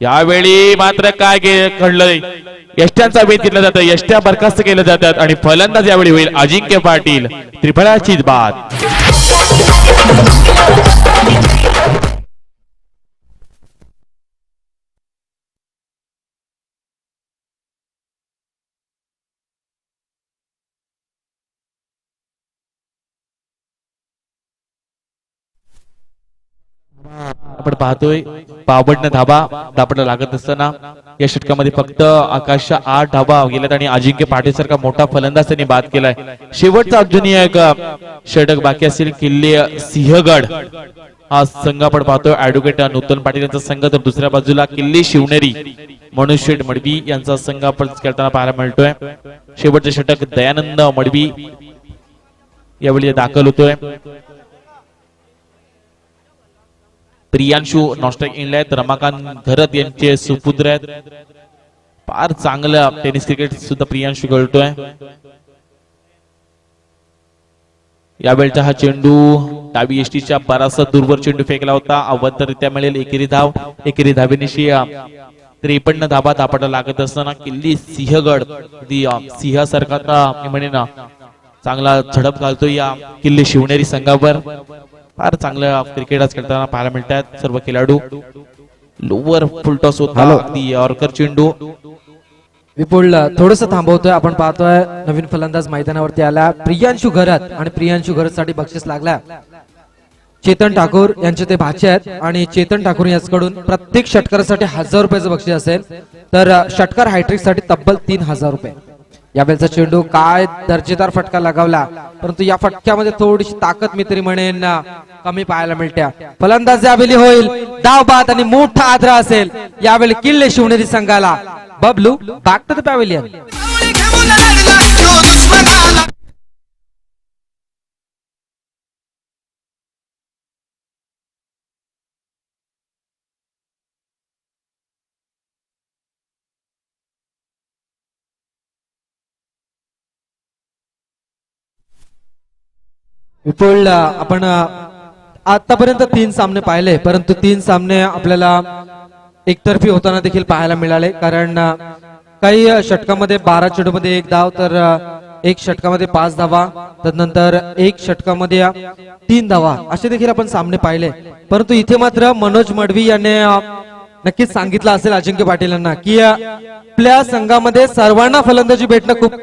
यावेळी मात्र काय घडलंय, यष्ट्यांचा वेध घेतला जातं, यष्ट्या बरखास्त केल्या जातात आणि फलंदाज यावेळी होईल अजिंक्य पाटील. त्रिफळाची बाद. आपण पाहतोय 52 धाबा धापटला लागत असताना या षटकामध्ये फक्त आकाशच्या 8 धाबा गेल्यात आणि अजिंक्य पाटील सारखा मोठा फलंदाज त्यांनी बाद केलाय. शेवटचा अजूनही एक षटक बाकी असेल. किल्ले सिंहगड हा संघ आपण पाहतोय. ऍडव्होकेट नूतन पाटील यांचा संघ, तर दुसऱ्या बाजूला किल्ले शिवनेरी मनुष्य मडवी यांचा संघ आपण खेळताना पाहायला मिळतोय. शेवटचे षटक दयानंद मडवी यावेळी दाखल होतोय. प्रियांशु नॉस्ट्राईक इनला आहेत. रमाकांत घरत यांचे सुपुत्र आहेत. फार चांगलं टेनिस क्रिकेट सुद्धा प्रियांशु खेळतोय. यावेळचा हा चेंडू डावी एसटीच्या बराचसा दूरवर चेंडू फेकला होता. अवधरित्या मिळेल एकेरी धाव. एकेरी धावेनिशी 53 धाबा धापटा लागत असताना किल्ली सिंहगड सिंहासारखा म्हणेन चांगला झडप घालतो या किल्ले शिवनेरी संघावर. फार चांगलं क्रिकेट आज खेळताना पाहायला मिळतात सर्व खेळाडू. लोवर फुलटॉस होता अगदी यॉर्कर चेंडू. विपुल थोडस थांबवतोय. आपण पाहतोय नवीन फलंदाज मैदानावरती आला प्रियांशु घरत, आणि प्रियांशु घरत साठी बक्षीस लागला चेतन ठाकूर यांचे ते भाचे आहेत. आणि चेतन ठाकूर यांच्याकडून प्रत्येक षटकारासाठी 1000 रुपयाचं बक्षीस असेल, तर षटकार हायट्रिक साठी तब्बल 3000 रुपये. यावेळचा चेंडू काय दर्जेदार फटका लगावला, परंतु या फटक्यामध्ये थोडीशी ताकद मी तरी म्हणेन कमी पाहायला मिळत्या. फलंदाज यावेळी होईल धाव बाद आणि मोठा आदरा असेल यावेळी किल्ले शिवनेरी संघाला. Bablu back to the pavilion. Vipul आपण आतापर्यंत 3 सामने पाहिले, परंतु 3 सामने आपल्याला एकतर्फी होताना देखील पाहायला मिळाले. कारण काही षटकामध्ये 12 चेंडूमध्ये 1 धाव, तर 1 षटकामध्ये 5 धावा, त्यानंतर 1 षटकामध्ये 3 धावा असे देखील आपण सामने पाहिले. परंतु इथे मात्र मनोज मडवी यांनी नक्कीच सांगितलं असेल अजिंक्य पाटील यांना की आपल्या संघामध्ये सर्वांना फलंदाजी भेटणं खूप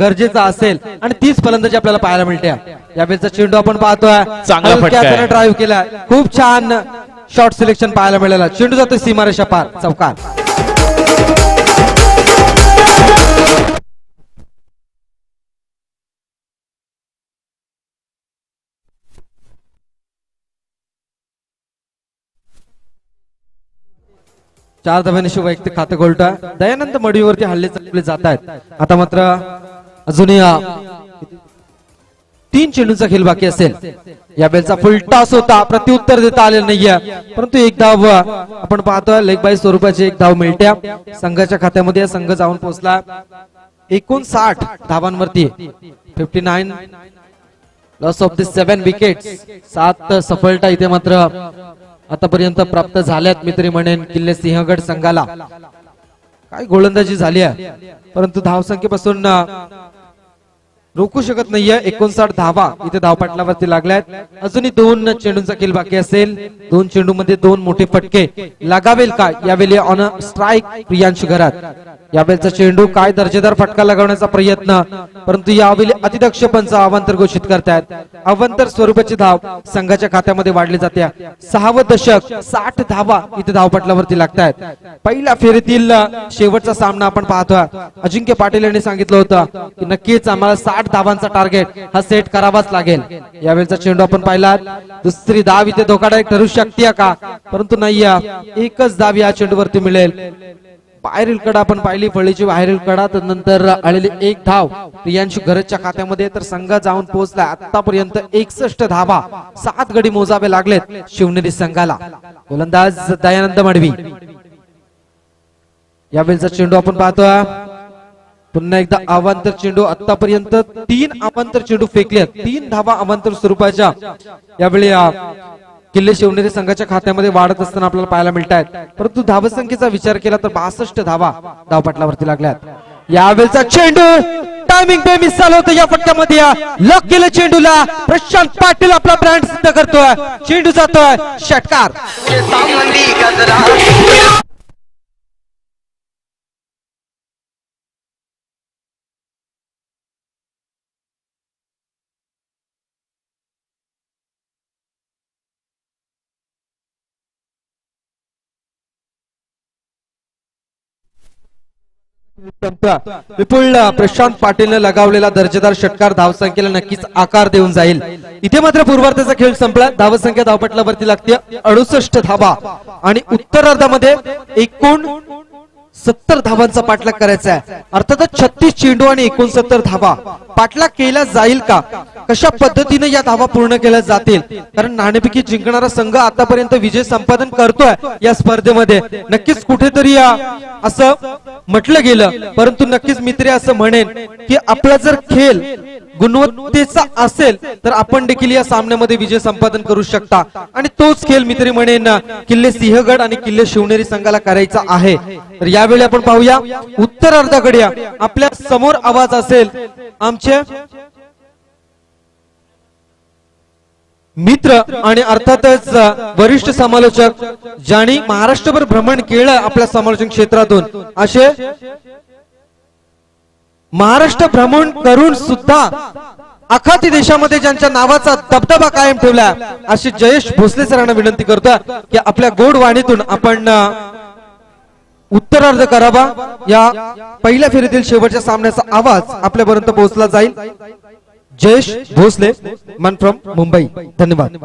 गरजेचं असेल, आणि 30 फलंदाजी आपल्याला पाहायला मिळते. यावेळेचा चेंडू आपण पाहतोय चांगला ड्राईव्ह केला, खूप छान शॉर्ट सिलेक्शन पाहायला मिळाला. चेंडू जातोय सीमारेषा पार, चौकार. 4 धाव्यांनी वैयक्तिक खातं गोलटा दयानंद मडवीवरती हल्ले चालवले जात आहेत. आता मात्र अजूनही 3 चेंडूंचा खेळ बाकी असेल. या बेलचा फुल टॉस होता, प्रत्युत्तर देता आलेलं नाहीये, परंतु एक धाव आपण पाहतोय लेग बाय स्वरूपाची एक धाव मिळते संघाच्या खात्यामध्ये. संघ जाऊन पोहोचला 59 धावांवरती. 59 लॉस ऑफ द 7 विकेट्स. 7 सफलता इथे मात्र आतापर्यंत प्राप्त झाल्यात मी तरी म्हणेन किल्ले सिंहगड संघाला. काय गोलंदाजी झाली आहे, परंतु धावसंख्येपासून रोखू शकत नाहीये. 59 धावा इथे धावपटलावरती लागल्यात. अजूनही 2 चेंडूंचा खेळ बाकी असेल. 2 चेंडू मध्ये 2 मोठे फटके लागावेल का यावेळी ऑन स्ट्राईक प्रियांशु घरात. यावेळचा चेंडू काय दर्जेदार फटका लगावण्याचा प्रयत्न, परंतु यावेळी अतिदक्ष पंच अवांतर घोषित करतायत. अवांतर स्वरूपाची धाव संघाच्या खात्यामध्ये वाढली जाते. 6वं दशक 60 धावा इथे धावपटलावरती लागतायत. पहिल्या फेरीतील शेवटचा सामना आपण पाहतोय. अजिंक्य पाटील यांनी सांगितलं होतं की नक्कीच आम्हाला 60 धावांचा टार्गेट हा सेट करावाच लागेल. यावेळचा चेंडू आपण पाहिला, दुसरी धाव इथे धोकादायक ठरू शकते का, परंतु नाही. एकच धाव या चेंडूवरती मिळेल. बाहेरील कडा आपण पाहिली, फळीची बाहेरील कडा, नंतर आलेली एक धाव प्रियांशु घरच्या खात्यामध्ये. तर संघ जाऊन पोहोचला आतापर्यंत 61 धावा. 7 गडी मोजावे लागलेत शिवनेरी संघाला. गोलंदाज दयानंद मडवी. यावेळचा चेंडू आपण पाहतोय, पुन्हा एकदा अवांतर चेंडू. आतापर्यंत 3 अवांतर चेंडू फेकले, 3 धावा अवांतर स्वरूपाच्या यावेळी किल्ले शिवनेरी संघाच्या खात्यामध्ये वाढत असताना आपल्याला पाहायला मिळत आहेत. परंतु धावसंख्येचा विचार केला तर 62 धावा धावपटलावरती लागल्यात. यावेळचा चेंडू टायमिंग पे मिस झालं होतं. या फटक्यामध्ये लॉक केलं चेंडूला. प्रशांत पाटील आपला ब्रँड सिद्ध करतोय. चेंडू जातोय षटकार. विपुल प्रशांत पाटीलने लगावलेला दर्जेदार षटकार धावसंख्येला नक्कीच आकार देऊन जाईल. इथे मात्र पूर्वार्धाचा खेळ संपला. धावसंख्या धावपटलावरती लागते 68 धावा आणि उत्तरार्धामध्ये एकूण 70 धावांचा पाठलाग करायचा आहे. अर्थातच 36 चेंडू आणि 69 धावा. पाठलाग केला जाईल का, कशा पद्धतीने या धावा पूर्ण केल्या जातील, कारण नाणेफेकी जिंकणारा संघ आतापर्यंत विजय संपादन करतोय या स्पर्धेमध्ये. नक्कीच कुठेतरी असं म्हटलं गेलं, परंतु नक्कीच मित्र असं म्हणेन की आपला जर खेळ गुणवत्तेचा असेल तर आपण देखील या सामन्यामध्ये विजय संपादन करू शकता. आणि तोच खेळ मी तरी म्हणेन किल्ले सिंहगड आणि किल्ले शिवनेरी संघाला करायचा आहे. तर यावेळी आपण पाहूया उत्तरार्धाकडे आपल्या समोर आवाज असेल आमचे मित्र आणि अर्थातच वरिष्ठ समालोचक ज्यांनी महाराष्ट्रभर भ्रमण केलं आपल्या समालोचन क्षेत्रातून. असे महाराष्ट्र भ्रमण करून सुद्धा आखाती देशामध्ये ज्यांच्या नावाचा दबदबा कायम ठेवला अशी जयेश भोसले सरांना विनंती करतो की आपल्या गोड वाणीतून आपण उत्तरार्ध करावा. या पहिल्या फेरीतील शेवटच्या सामन्याचा आवाज आपल्यापर्यंत पोहोचला जाईल. जयेश भोसले, मन फ्रॉम मुंबई. धन्यवाद.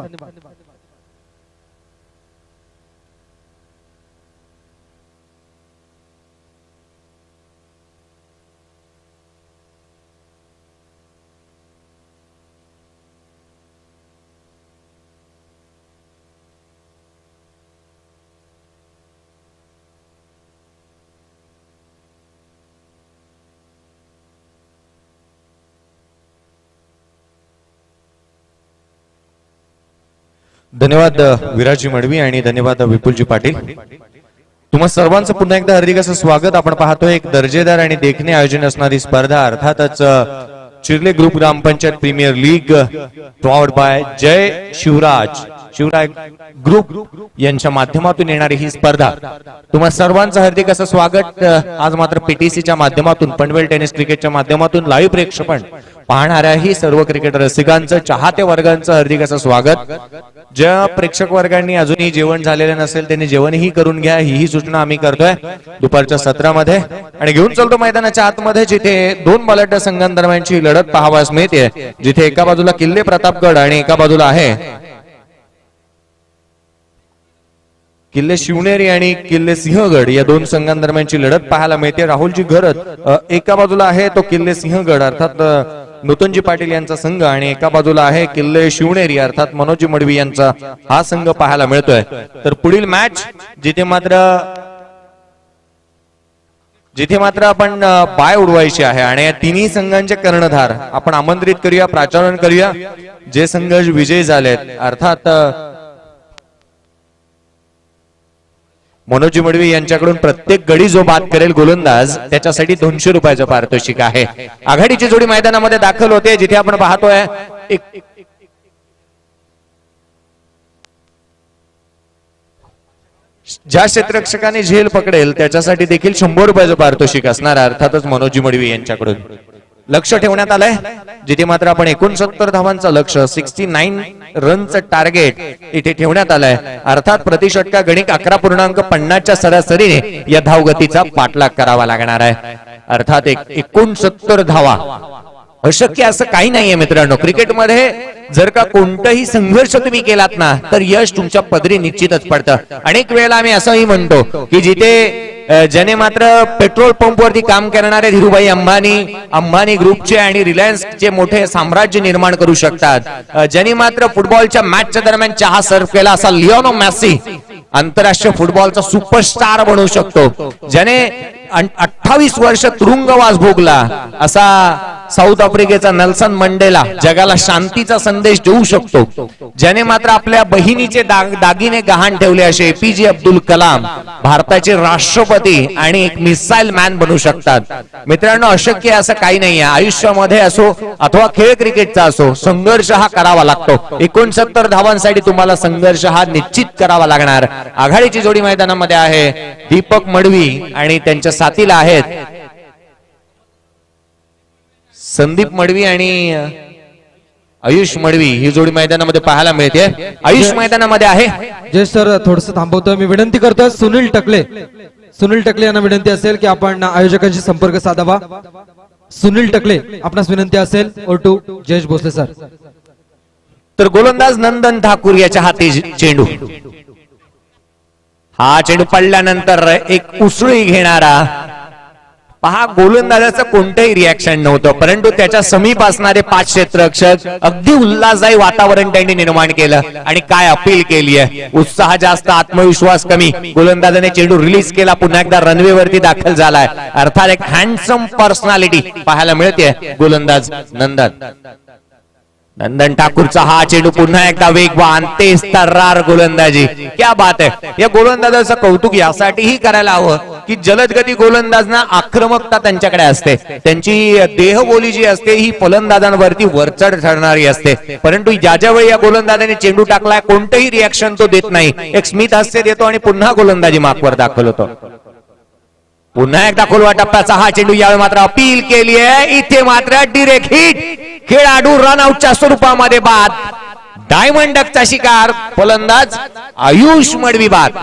धन्यवाद विराजी मडवी आणि धन्यवाद विपुलजी पाटील. तुम्हा सर्वांचं पुन्हा एकदा हार्दिक असं स्वागत. आपण पाहतोय एक दर्जेदार आणि देखणे आयोजन असणारी स्पर्धा, अर्थातच Chirle group Grampanchayat premier league powered by Jai Shivraj group यांच्या माध्यमातून येणारी ही स्पर्धा. तुम्हा सर्वांचं हार्दिक असं स्वागत. आज मात्र पीटीसीच्या माध्यमातून, पनवेल टेनिस क्रिकेटच्या माध्यमातून लाईव्ह प्रेक्षेपण पाहणाऱ्याही सर्व क्रिकेट रसिकांचं, चाहते वर्गांचं हार्दिक असं स्वागत. ज्या प्रेक्षक वर्गांनी अजूनही जेवण झालेलं नसेल त्यांनी जेवणही करून घ्या, ही सूचना आम्ही करतोय दुपारच्या सत्रामध्ये. आणि घेऊन चालतो मैदानाच्या आतमध्ये, जिथे 2 बलाढ्य संघांदरम्यानची लढत पाहावयास मिळते. जिथे एका बाजूला किल्ले प्रतापगड आणि एका बाजूला आहे किल्ले शिवनेरी आणि किल्ले सिंहगड या दोन संघांदरम्यानची लढत पाहायला मिळते. राहुलजी घरत एका बाजूला आहे तो किल्ले सिंहगड अर्थात नूतनजी पाटील यांचा संघ आणि एका बाजूला आहे किल्ले शिवनेरी अर्थात मनोजी मडवी यांचा हा संघ पाहायला मिळतोय. तर पुढील मॅच जिथे मात्र आपण पाय उडवायचे आहे आणि या तिन्ही संघांचे कर्णधार आपण आमंत्रित करूया, प्राचारण करूया. जे संघ विजयी झालेत अर्थात मनोजी मडवी यांच्याकडून प्रत्येक गडी जो बाद करेल गोलंदाज त्याच्यासाठी 200 रुपयाचं पारितोषिक आहे. आघाडीची जोडी मैदानामध्ये दाखल होते जिथे आपण पाहतोय ज्या क्षेत्ररक्षकाने झेल पकडेल त्याच्यासाठी देखील 100 रुपयाचं पारितोषिक असणार अर्थातच मनोजी मडवी यांच्याकडून लक्ष ठेवण्यात आलंय. जिथे मात्र आपण 69 धावांचं लक्ष 69 रनचं टार्गेट इथे ठेवण्यात आलंय अर्थात प्रति षटका गणिक 11.50च्या सरासरीने या धावगतीचा पाठलाग करावा लागणार आहे. अर्थात 69 धावा अशक्य असं काही नाहीये मित्रांनो. क्रिकेटमध्ये जर का कोणताही संघर्ष तुम्ही केलात ना तर यश तुमच्या पदरी निश्चितच पडतं. अनेक वेळेला आम्ही असंही म्हणतो की जिथे ज्याने मात्र पेट्रोल पंप वरती काम करणारे धीरूभाई अंबानी ग्रुपचे आणि रिलायन्सचे मोठे साम्राज्य निर्माण करू शकतात, ज्यांनी मात्र फुटबॉलच्या मॅचच्या दरम्यान चहा सर्व्ह केला असा लिओनो मेसी आंतरराष्ट्रीय फुटबॉलचा सुपरस्टार बनू शकतो, ज्याने 28 वर्ष तुरुंगवास भोगला असा साऊथ आफ्रिकेचा नेल्सन मंडेला जगाला शांतीचा संदेश देऊ शकतो, ज्याने मात्र आपल्या बहिणीचे दागिने गहाण ठेवले असे एपीजे अब्दुल कलाम भारताचे राष्ट्रपती आणि एक मिसाईल मॅन बनू शकतात. मित्रांनो अशक्य असं काही नाहीये. आयुष्यामध्ये असो अथवा खेळ क्रिकेटचा असो संघर्ष हा करावा लागतो. 69 धावांसाठी तुम्हाला संघर्ष हा निश्चित करावा लागणार. आघाडीची जोडी मैदानामध्ये आहे दीपक मडवी आणि त्यांच्या साथीला आहेत संदीप मडवी आणि आयुष मडवी. ही जोडी मैदानामध्ये पाहायला मिळते. आयुष मैदानामध्ये आहे. जय सर थोडस थांबवतोय मी विनंती करतोय सुनील टकले यांना विनंती असेल की आपण आयोजकांशी संपर्क साधावा. सुनील टकले आपणास विनंती असेल और टू जयेश भोसले सर. तर गोलंदाज नंदन ठाकूर याच्या हाती चेंडू. हा चेंडू पडल्यानंतर एक उसळी घेणारा पहा गोलंदाजाचं कोणतंही रिॲक्शन नव्हतं परंतु त्याच्या समीप असणारे 5 क्षेत्ररक्षक अगदी उल्हासदायी वातावरण त्यांनी निर्माण केलं आणि काय अपील केली आहे. उत्साह जास्त आत्मविश्वास कमी. गोलंदाजाने चेंडू रिलीज केला पुन्हा एकदा रनवे वरती दाखल झालाय अर्थात एक हँडसम पर्सनॅलिटी पाहायला मिळते गोलंदाज नंदन ठाकूरचा हा चेंडू पुन्हा एकदा वेगवान तेज तर्रार गोलंदाजी. क्या बात आहे. या गोलंदाजाचं कौतुक यासाठीही करायला हवं की जलदगती गोलंदाजना आक्रमकता त्यांच्याकडे असते. त्यांची देहबोली जी असते ही फलंदाजांवरती वरचढ ठरणारी असते परंतु ज्या वेळी या गोलंदाजाने चेंडू टाकलाय कोणतेही रिॲक्शन तो देत नाही. एक स्मित हास्य देतो आणि पुन्हा गोलंदाजी मार्कवर दाखल होतो. पुन्हा एकदा खोलवा टप्प्याचा हा चेंडू यावेळी मात्र अपील केली आहे. इथे मात्र डिरेक्ट हिट. खेळाडू रनआउटच्या स्वरूपामध्ये बाद. डायमंड डकचा शिकार फलंदाज आयुष मडवी बाद.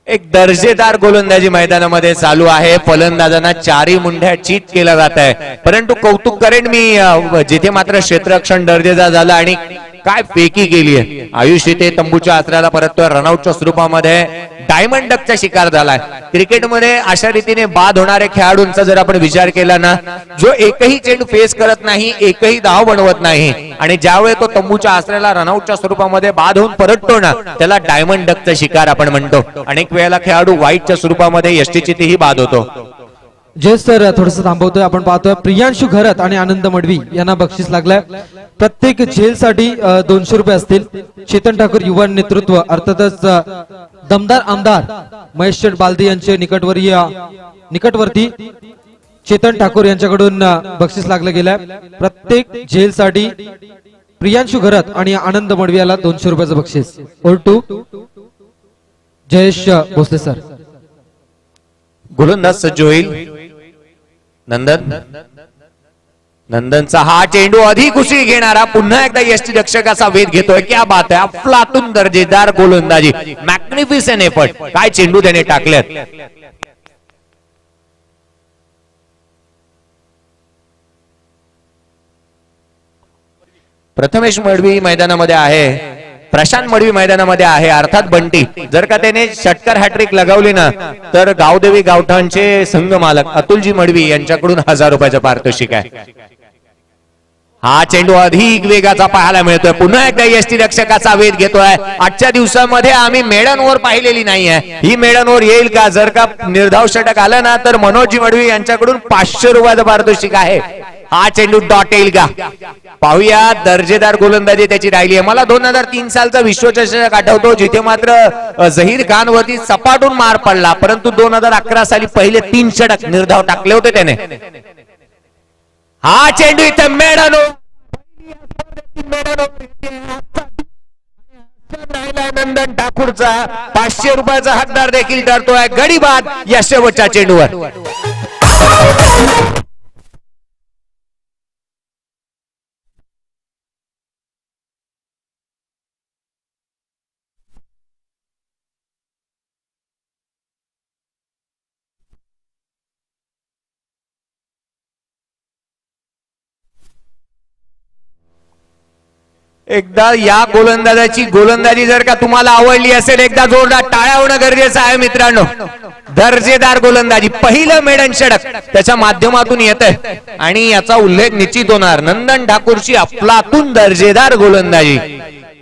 एक दर्जेदार गोलंदाजी मैदानामध्ये चालू आहे. फलंदाजांना 4ही मुंड्या चीट केला जात आहे परंतु कौतुक करेन मी जिथे मात्र क्षेत्ररक्षण दर्जेदार झालं आणि काय फेकी केली आहे. आयुष इथे तंबूच्या आसऱ्याला परततोय. रनआउटच्या स्वरूपामध्ये डायमंड डकचा शिकार झालाय. क्रिकेटमध्ये अशा रीतीने बाद होणाऱ्या खेळाडूंचा जर आपण विचार केला ना जो एकही चेंडू फेस करत नाही एकही धाव बनवत नाही आणि ज्यावेळी तो तंबूच्या आसऱ्याला रनआउटच्या स्वरूपामध्ये बाद होऊन परततो ना त्याला डायमंड डकचा शिकार आपण म्हणतो. अनेक वेळेला खेळाडू वाईटच्या स्वरूपामध्ये यष्टीचीतही बाद होतो. जय सर थोडस थांबवतोय. आपण पाहतोय प्रियांशु घरत आणि आनंद मडवी यांना बक्षीस लागलंय. प्रत्येक झेलसाठी 200 रुपये असतील. चेतन ठाकूर युवा नेतृत्व अर्थातच दमदार आमदार महेश शेठ बालदी यांचे निकटवर्ती चेतन ठाकूर यांच्याकडून बक्षीस लागलं गेलंय. प्रत्येक झेलसाठी प्रियांशु घरत आणि आनंद मडवी याला 200 रुपयाचं बक्षीस. और टू जयेश भोसले सर. गोलंदाज सज्ज होईल. नंदन नंदनचा हा चेंडू अधिक उसळी घेणारा पुन्हा एकदा यष्टी रक्षकाचा वेध घेतोय. क्या बात आहे, अफलातून दर्जेदार गोलंदाजी, मॅग्निफिसेंट एफर्ट. काय चेंडू त्याने टाकलेत. प्रथमेश मडवी मैदानामध्ये आहे, प्रशांत मडवी मैदानामध्ये आहे. अर्थात बंटी जर का त्याने षटकार हॅट्रिक लगावली ना तर गावदेवी गावठाणचे संघ मालक अतुलजी मडवी यांच्याकडून 1000 रुपयाचं पारितोषिक आहे. हा चेंडू अधिक वेगाचा पाहायला मिळतोय. पुन्हा एकदा यष्टी रक्षकाचा वेध घेतोय. आजच्या दिवसामध्ये आम्ही मेडन ओव्हर पाहिलेली नाहीये. ही मेडन ओव्हर येईल का? जर का निर्धाव षटक आलं ना तर मनोजी मडवी यांच्याकडून 500 रुपयाचं पारितोषिक आहे. हा चेंडू डॉट येईल का? पाहूया. दर्जेदार गोलंदाजी त्याची राहिली आहे. मला 2003 सालचा विश्वचषक आठवतो जिथे मात्र झहीर खान वरती सपाटून मार पडला, परंतु 2011 साली पहिले 3 षटक निर्धाव टाकले होते त्याने. हा चेंडू इथे मेडन नंदन ठाकूरचा 500 रुपयाचा हकदार देखील ठरतोय. गडी बाद या शेवटच्या चेंडूवर. एकदा या गोलंदाजाची गोलंदाजी जर का तुम्हाला आवडली असेल, एकदा जोरदार टाळ्या होणं गरजेचं आहे मित्रांनो. दर्जेदार गोलंदाजी, पहिलं मेडन षटक त्याच्या माध्यमातून येत आहे आणि याचा उल्लेख निश्चित होणार. नंदन ठाकूरची अफलातून दर्जेदार गोलंदाजी.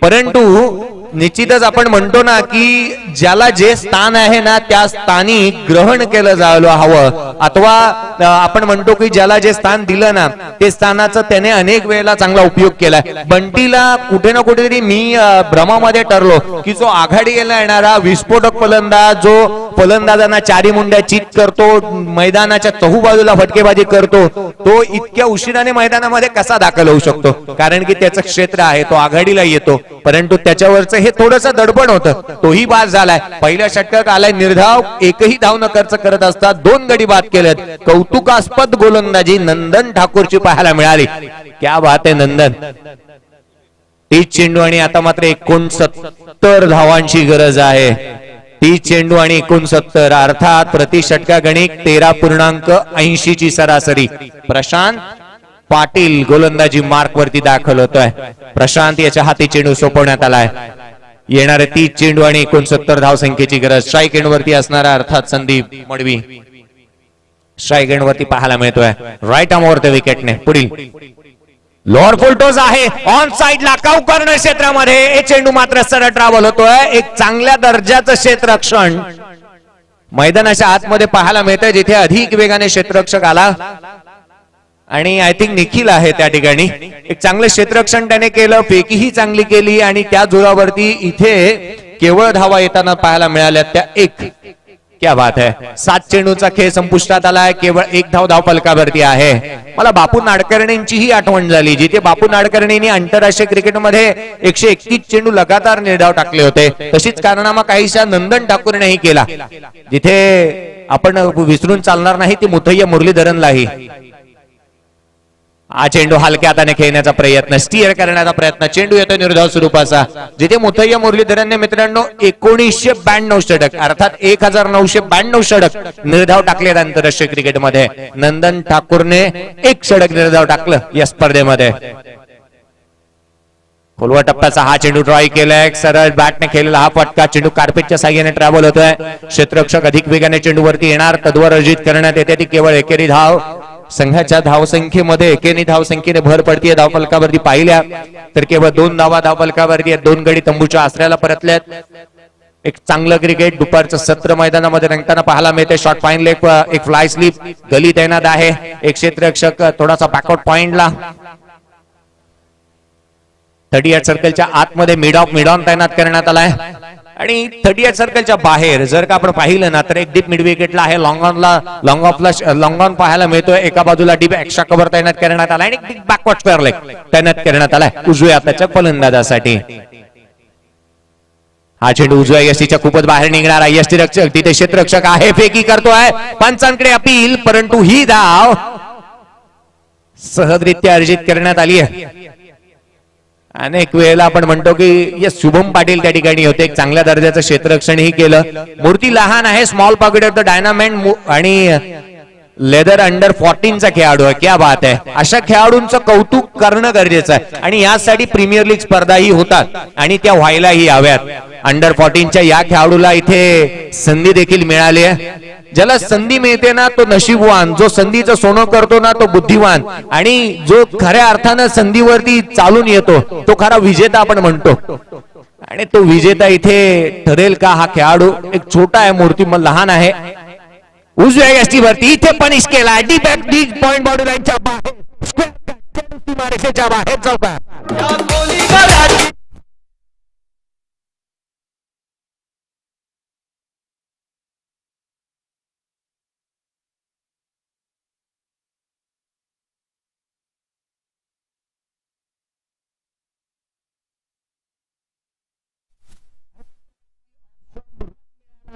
परंतु निश्चितच आपण म्हणतो ना की ज्याला जे स्थान आहे ना त्या स्थानी ग्रहण केलं जायला हवं, अथवा आपण म्हणतो की ज्याला जे स्थान दिलं ना ते स्थानाचा त्याने अनेक वेळेला चांगला उपयोग केलाय. बंटीला कुठे ना कुठेतरी मी भ्रमामध्ये ठरलो की जो आघाडीला येणारा विस्फोटक फलंदाज, जो फलंदाजांना चारी मुंड्या चित करतो, मैदानाच्या चहूबाजूला फटकेबाजी करतो, तो इतक्या उशिराने मैदानामध्ये कसा दाखल होऊ शकतो? कारण की त्याचं क्षेत्र आहे, तो आघाडीला येतो. परंतु त्याच्यावरचं हे थोडंसं दडपण होतं. तोही बाद झालाय. पहिल्या षटकात आलाय निर्धाव, एकही धाव न खर्च करत असतात 2 गडी बाद केलेत. कौतुकास्पद गोलंदाजी नंदन ठाकूरची पाहायला मिळाली. क्या बात आहे नंदन. 30 चेंडू आणि आता मात्र 69 धावांची गरज आहे. 30 चेंडू आणि 69, अर्थात प्रति षटका गणिक 13.80 ची सरासरी. प्रशांत पाटील गोलंदाजी मार्क वरती दाखल होतोय. प्रशांत याच्या हाती चेंडू सोपवण्यात आलाय. येणारे 30 चेंडू आणि 69 धाव संख्येची गरज. स्ट्राईक एंड वरती असणारा अर्थात संदीप मडवी स्ट्राईक एंड वरती पाहायला मिळतोय. राईट आर्मवर त्या विकेटने. पुढील लोअर फुलटोज आहे ऑन साइडला काऊ कॉर्नर क्षेत्रामध्ये. हे चेंडू मात्र सरळ ट्रॅव्हल होतोय. एक चांगल्या दर्जाचं क्षेत्ररक्षण मैदानाच्या आतमध्ये पाहायला मिळतंय जिथे अधिक वेगाने क्षेत्ररक्षक आला आणि आय थिंक निखिल आहे त्या ठिकाणी. एक चांगलं क्षेत्ररक्षण त्याने केलं, फेकीही चांगली केली आणि त्या जोरावरती इथे केवळ धावा येताना पाहायला मिळाल्या त्या 1. क्या बात है. 7 चेंडूचा खेळ संपुष्टात आलाय. केवळ 1 धाव धावफलकावरती आहे. मला बापू नाडकर्णींचीही आठवण झाली जिथे बापू नाडकर्णींनी आंतरराष्ट्रीय क्रिकेटमध्ये 131 चेंडू लगातार निर्धाव टाकले होते. तशीच कारनामा काहीशा नंदन ठाकूरनेही केला. जिथे आपण विसरून चालणार नाही ती मुथय्या मुरलीधरनलाही. हा चेंडू हलक्या हाताने खेळण्याचा प्रयत्न, स्टीअर करण्याचा प्रयत्न. चेंडू येतो निर्धाव स्वरूपाचा जिथे मुथय्या मुरलीधरनने मित्रांनो 1992 षटक अर्थात 1992 षटक निर्धाव टाकले आंतरराष्ट्रीय क्रिकेटमध्ये. नंदन ठाकूरने 1 षटक निर्धाव टाकलं या स्पर्धेमध्ये. खोलवा टप्प्याचा हा चेंडू ट्राय केलाय. सरळ बॅटने खेळलेला हा फटका. चेंडू कार्पेटच्या साह्याने ट्रॅव्हल होतोय. क्षेत्ररक्षक अधिक वेगाने चेंडूवरती येणार. तद्वार अर्जित करण्यात येते ती केवळ एकेरी धाव. संघाच्या धावसंख्येमध्ये एकेरी धावसंख्येने भर पडतीये. धावफलकावरती पाहिल्या तर केवळ 2 धावा धावफलकावरती. 2 गडी तंबूच्या आसऱ्याला परतल्यात. एक चांगलं क्रिकेट दुपारचं सत्र मैदानामध्ये रंगताना पाहायला मिळते. शॉर्ट फाईन लेग, एक फ्लाय स्लिप, गली तैनात आहे. एक क्षेत्ररक्षक थोडासा बॅकआउट पॉइंटला 38 सर्कलच्या आतमध्ये मिड ऑन तैनात करण्यात आलाय. आणि 38 सर्कलच्या बाहेर जर का आपण पाहिलं ना तर एक डीप मिड विकेटला आहे. लॉंग ऑन पाहायला मिळतोय. एका बाजूला डीप एक्स्ट्रा कव्हर तैनात करण्यात आला आणि एक बॅकवर्ड स्क्वेअर लेग तैनात करण्यात आलाय उजव्या हाताच्या फलंदाजासाठी. हा चेंडू उजव्या यष्टीच्या खूपच बाहेर निघणारा. यष्टी रक्षक तिथे क्षेत्ररक्षक आहे, फेकी करतोय. पंचांकडे अपील, परंतु ही धाव सहजरित्या अर्जित करण्यात आली आहे. अनेक वेळेला आपण म्हणतो की शुभम पाटील त्या ठिकाणी होते, एक चांगल्या दर्जाचं क्षेत्ररक्षणही केलं. मूर्ती लहान आहे, small pocket of the dynamite आणि लेदर अंडर 14चा खेळाडू आहे. क्या बात आहे. अशा खेळाडूंचं कौतुक करणं गरजेचं आहे आणि यासाठी प्रीमियर लीग स्पर्धाही होतात आणि त्या व्हायलाही हव्यात. अंडर 14च्या या खेळाडूला इथे संधी देखील मिळाली आहे. ज्याला संधी मिळते ना तो नशीबवान, जो संधीचं सोनं करतो ना तो बुद्धिवान आणि जो खऱ्या अर्थानं संधीवरती चालून येतो तो खरा विजेता आपण म्हणतो. आणि तो विजेता इथे ठरेल का हा खेळाडू? एक छोटा आहे, मूर्ती लहान आहे. उजव्या यष्टीवरती इथे पनिश केला. डी पॉइंट बॉर्डर लाईनच्या बाहेर चौका.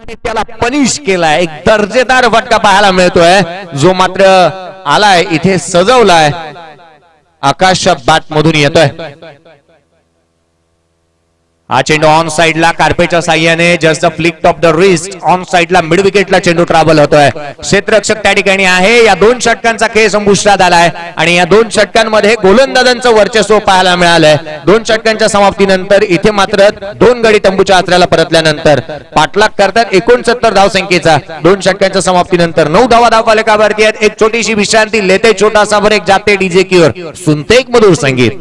आणि त्याला पनिश केलाय. एक दर्जेदार फटका पाहायला मिळतोय जो मात्र आलाय इथे सजवलाय. आकाश बॅट मधून येतोय. हा चेंडू ऑन साइडला कार्पेटच्या साह्याने just the flick of the wrist on साइडला मिड विकेटला चेंडू ट्रॅव्हल होतोय. क्षेत्ररक्षक त्या ठिकाणी आहे. या 2 षटकांचा खेळ संपुष्टात आलाय आणि या 2 षटकांमध्ये गोलंदाजांचं वर्चस्व पाहायला मिळालंय. 2 षटकांच्या समाप्तीनंतर इथे मात्र 2 गडी तंबूच्या आचऱ्याला परतल्यानंतर पाठलाग करतात 69 धावसंख्येचा. 2 षटकांच्या समाप्तीनंतर 9 धावा धावफलकावरती आहेत. एक छोटीशी विश्रांती लेते, छोटासा ब्रेक, जाते डीजे की ओर, सुनते एक मधुर संगीत.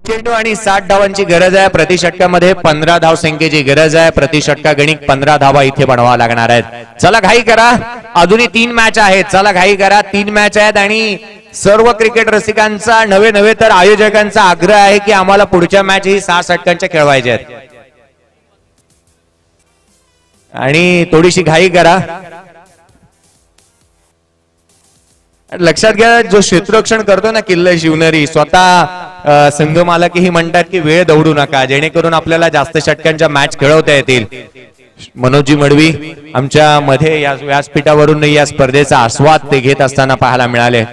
चेंडू आणि 60 धावांची गरज आहे. प्रति षटकामध्ये 15 धावसंख्येची गरज आहे. प्रति षटका गणित 15 धावा इथे बनवावा लागणार आहेत. चला घाई करा, अजूनही 3 मॅच आहेत. चला घाई करा, 3 मॅच आहेत आणि सर्व क्रिकेट रसिकांचा नव्हे तर आयोजकांचा आग्रह आहे की आम्हाला पुढच्या मॅच ही 6 षटकांच्या खेळवायच्या आहेत आणि थोडीशी घाई करा. लक्षात घ्या, जो क्षेत्ररक्षण करतो ना किल्ले शिवनेरी, स्वतः संघ मालकही म्हणतात की वेळ दौडू नका, जेणेकरून आपल्याला जास्त षटकांच्या मॅच खेळवता येतील. मनोजी मडवी आमच्या मध्ये या व्यासपीठावरून या स्पर्धेचा आस्वाद ते घेत असताना पाहायला मिळाले.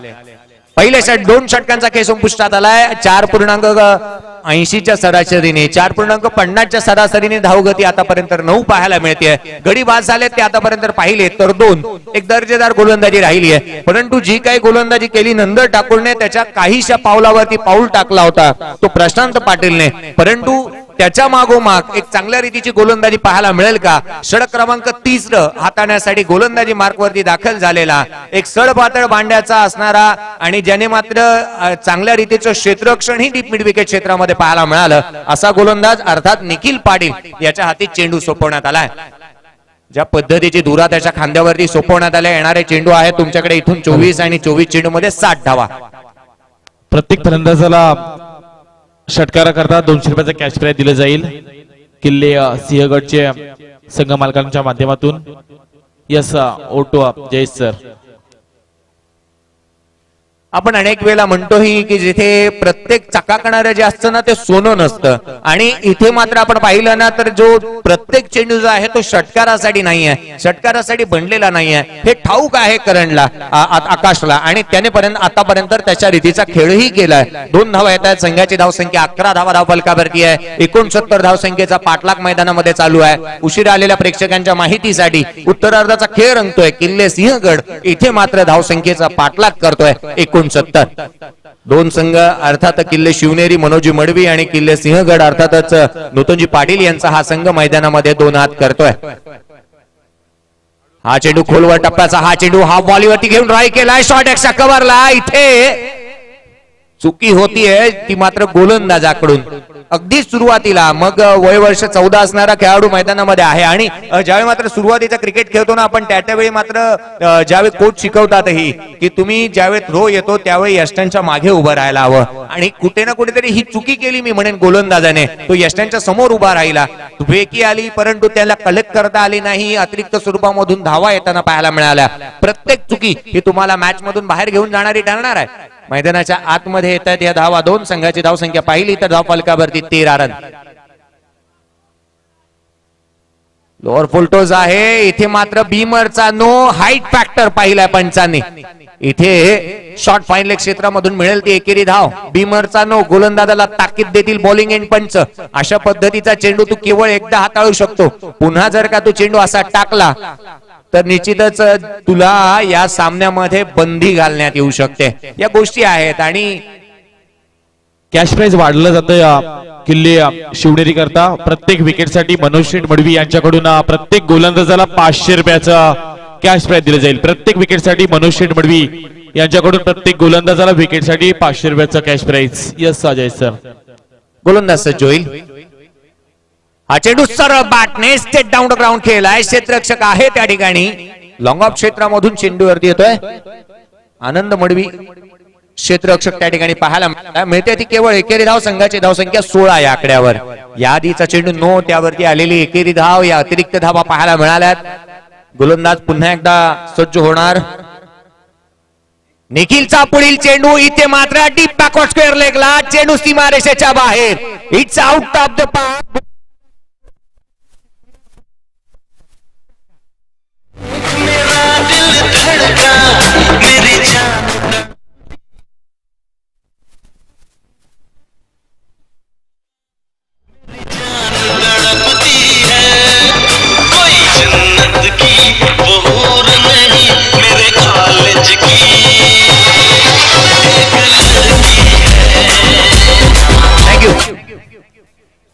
पहिले 2 षटकांचा खेळ संपुष्टात आलाय. 4.80च्या सरासरीने 4.50च्या सरासरीने धावगती आतापर्यंत 9 पाहायला मिळते. गडी बाद झाले ते आतापर्यंत पाहिले तर 2. एक दर्जेदार गोलंदाजी राहिली आहे, परंतु जी काही गोलंदाजी केली नंदर ठाकूरने त्याच्या काहीशा पावलावरती पाऊल टाकला होता तो प्रशांत पाटीलने, परंतु त्याच्या मागोमाग एक चांगल्या रीतीची गोलंदाजी पाहायला मिळेल का? षटक क्रमांक 30 हाताळण्यासाठी गोलंदाजी मार्कवरती दाखल झालेला एक सडपातळ बांड्याचा असणारा आणि ज्याने मात्र चांगल्या रीतीचं क्षेत्ररक्षण ही डीप मिड विकेट क्षेत्रामध्ये पाहायला मिळालं असा गोलंदाज अर्थात निखिल पाटील याच्या हाती चेंडू सोपवण्यात आलाय. ज्या पद्धतीची धुरा त्याच्या खांद्यावरती सोपवण्यात आल्या, येणारे चेंडू आहे तुमच्याकडे इथून 24 आणि 24 चेंडू मध्ये 60 धावा. प्रत्येक फलंदाजाला षटकारा करता 200 रुपयाचा कॅश प्राइज दिलं जाईल. किल्ले सिंहगडचे संघ मालकांच्या माध्यमातून. यस ओटो जय सर. आपण अनेक वेळेला म्हणतोही की जिथे प्रत्येक चकाकणारं जे असतं ना ते सोनं नसतं आणि इथे मात्र आपण पाहिलं ना तर जो प्रत्येक चेंडू जो आहे तो षटकारासाठी नाही आहे, षटकारासाठी बनलेला नाही आहे हे ठाऊक आहे करणला आकाशला आणि त्याने आतापर्यंत त्याच्या रीतीचा खेळही केलाय. 2 धावा येत आहेत. संघाची धावसंख्या 11 धावा धावफलकावरती आहे. 69 धावसंख्येचा पाठलाग मैदानामध्ये चालू आहे. उशिरा आलेल्या प्रेक्षकांच्या माहितीसाठी उत्तरार्धाचा खेळ रंगतोय. किल्ले सिंहगड इथे मात्र धावसंख्येचा पाठलाग करतोय 69. 2 संघ अर्थात किल्ले शिवनेरी मनोजी मडवी आणि किल्ले सिंहगड अर्थातच नूतनजी पाटील यांचा हा संघ मैदानामध्ये 2 हात करतोय. हा चेंडू खोलवर टप्प्याचा, हा चेंडू हा बॉलीवरती घेऊन ट्राय केलाय. शॉर्ट एक्सच्या कव्हरला इथे चुकी होतीये ती मात्र गोलंदाजाकडून. अगदी सुरुवातीला मग वय वर्ष 14 असणारा खेळाडू मैदानामध्ये आहे आणि ज्यावेळी मात्र सुरुवातीचा क्रिकेट खेळतो ना आपण त्यावेळी मात्र ज्यावेळी कोच शिकवतातही की तुम्ही ज्यावेळी थ्रो येतो त्यावेळी यष्टांच्या मागे उभं राहायला हवं आणि कुठे ना कुठेतरी ही चुकी केली मी म्हणेन गोलंदाजाने. तो यष्टांच्या समोर उभा राहिला, वेकी आली परंतु त्याला कलेक्ट करता आली नाही. अतिरिक्त स्वरूपामधून धावा येताना पाहायला मिळाल्या. प्रत्येक चुकी ही तुम्हाला मॅच मधून बाहेर घेऊन जाणारी ठरणार आहे. मैदानाच्या आतमध्ये येतात या धावा. 2 संघाची धावसंख्या पाहिली तर धाव फलकावरती 13 रन. लोअर फुलटोज आहे इथे मात्र बीमरचा नो हाईट फॅक्टर पाहिलाय पंचांनी. इथे शॉर्ट फाईन लेग क्षेत्रामधून मिळेल ती एकेरी धाव. बीमरचा नो गोलंदाजाला ताकीद देतील बॉलिंग एंड पंच. अशा पद्धतीचा चेंडू तू केवळ एकदा हाताळू शकतो. पुन्हा जर का तू चेंडू असा टाकला तर निश्चितच तुला या सामन्यामध्ये बंदी घालण्यात येऊ शकते. या गोष्टी आहेत आणि कॅश प्राइज वाढलं जातं किल्ले शिवनेरी करता. प्रत्येक विकेटसाठी मनोज शेठ मडवी यांच्याकडून प्रत्येक गोलंदाजाला 500 रुपयाचा कॅश प्राइज दिलं जाईल. प्रत्येक विकेटसाठी मनोज शेठ मडवी यांच्याकडून प्रत्येक गोलंदाजाला विकेटसाठी 500 रुपयाचा cash prize. Yes Ajay sir. गोलंदाज सज्ज होईल. हा चेंडू सरळ बॅटने स्टेट डाऊन द ग्राउंड खेळलाय. क्षेत्ररक्षक आहे त्या ठिकाणी. लॉंग ऑफ क्षेत्रामधून चेंडूवरती येतोय आनंद मडवी. क्षेत्ररक्षक त्या ठिकाणी पाहायला मिळते. ती केवळ एकेरी धाव. संघाची धावसंख्या 16 या आकड्यावर. या आधीचा चेंडू नो त्यावरती आलेली एकेरी धाव. या अतिरिक्त धावा पाहायला मिळाल्यात. गोलंदाज पुन्हा एकदा सज्ज होणार. निखिलचा पुढील चेंडू इथे मात्र डीप बॅकवर्ड स्क्वेअर लेगला. चेंडू सीमारेषेच्या बाहेर. It's out of the park.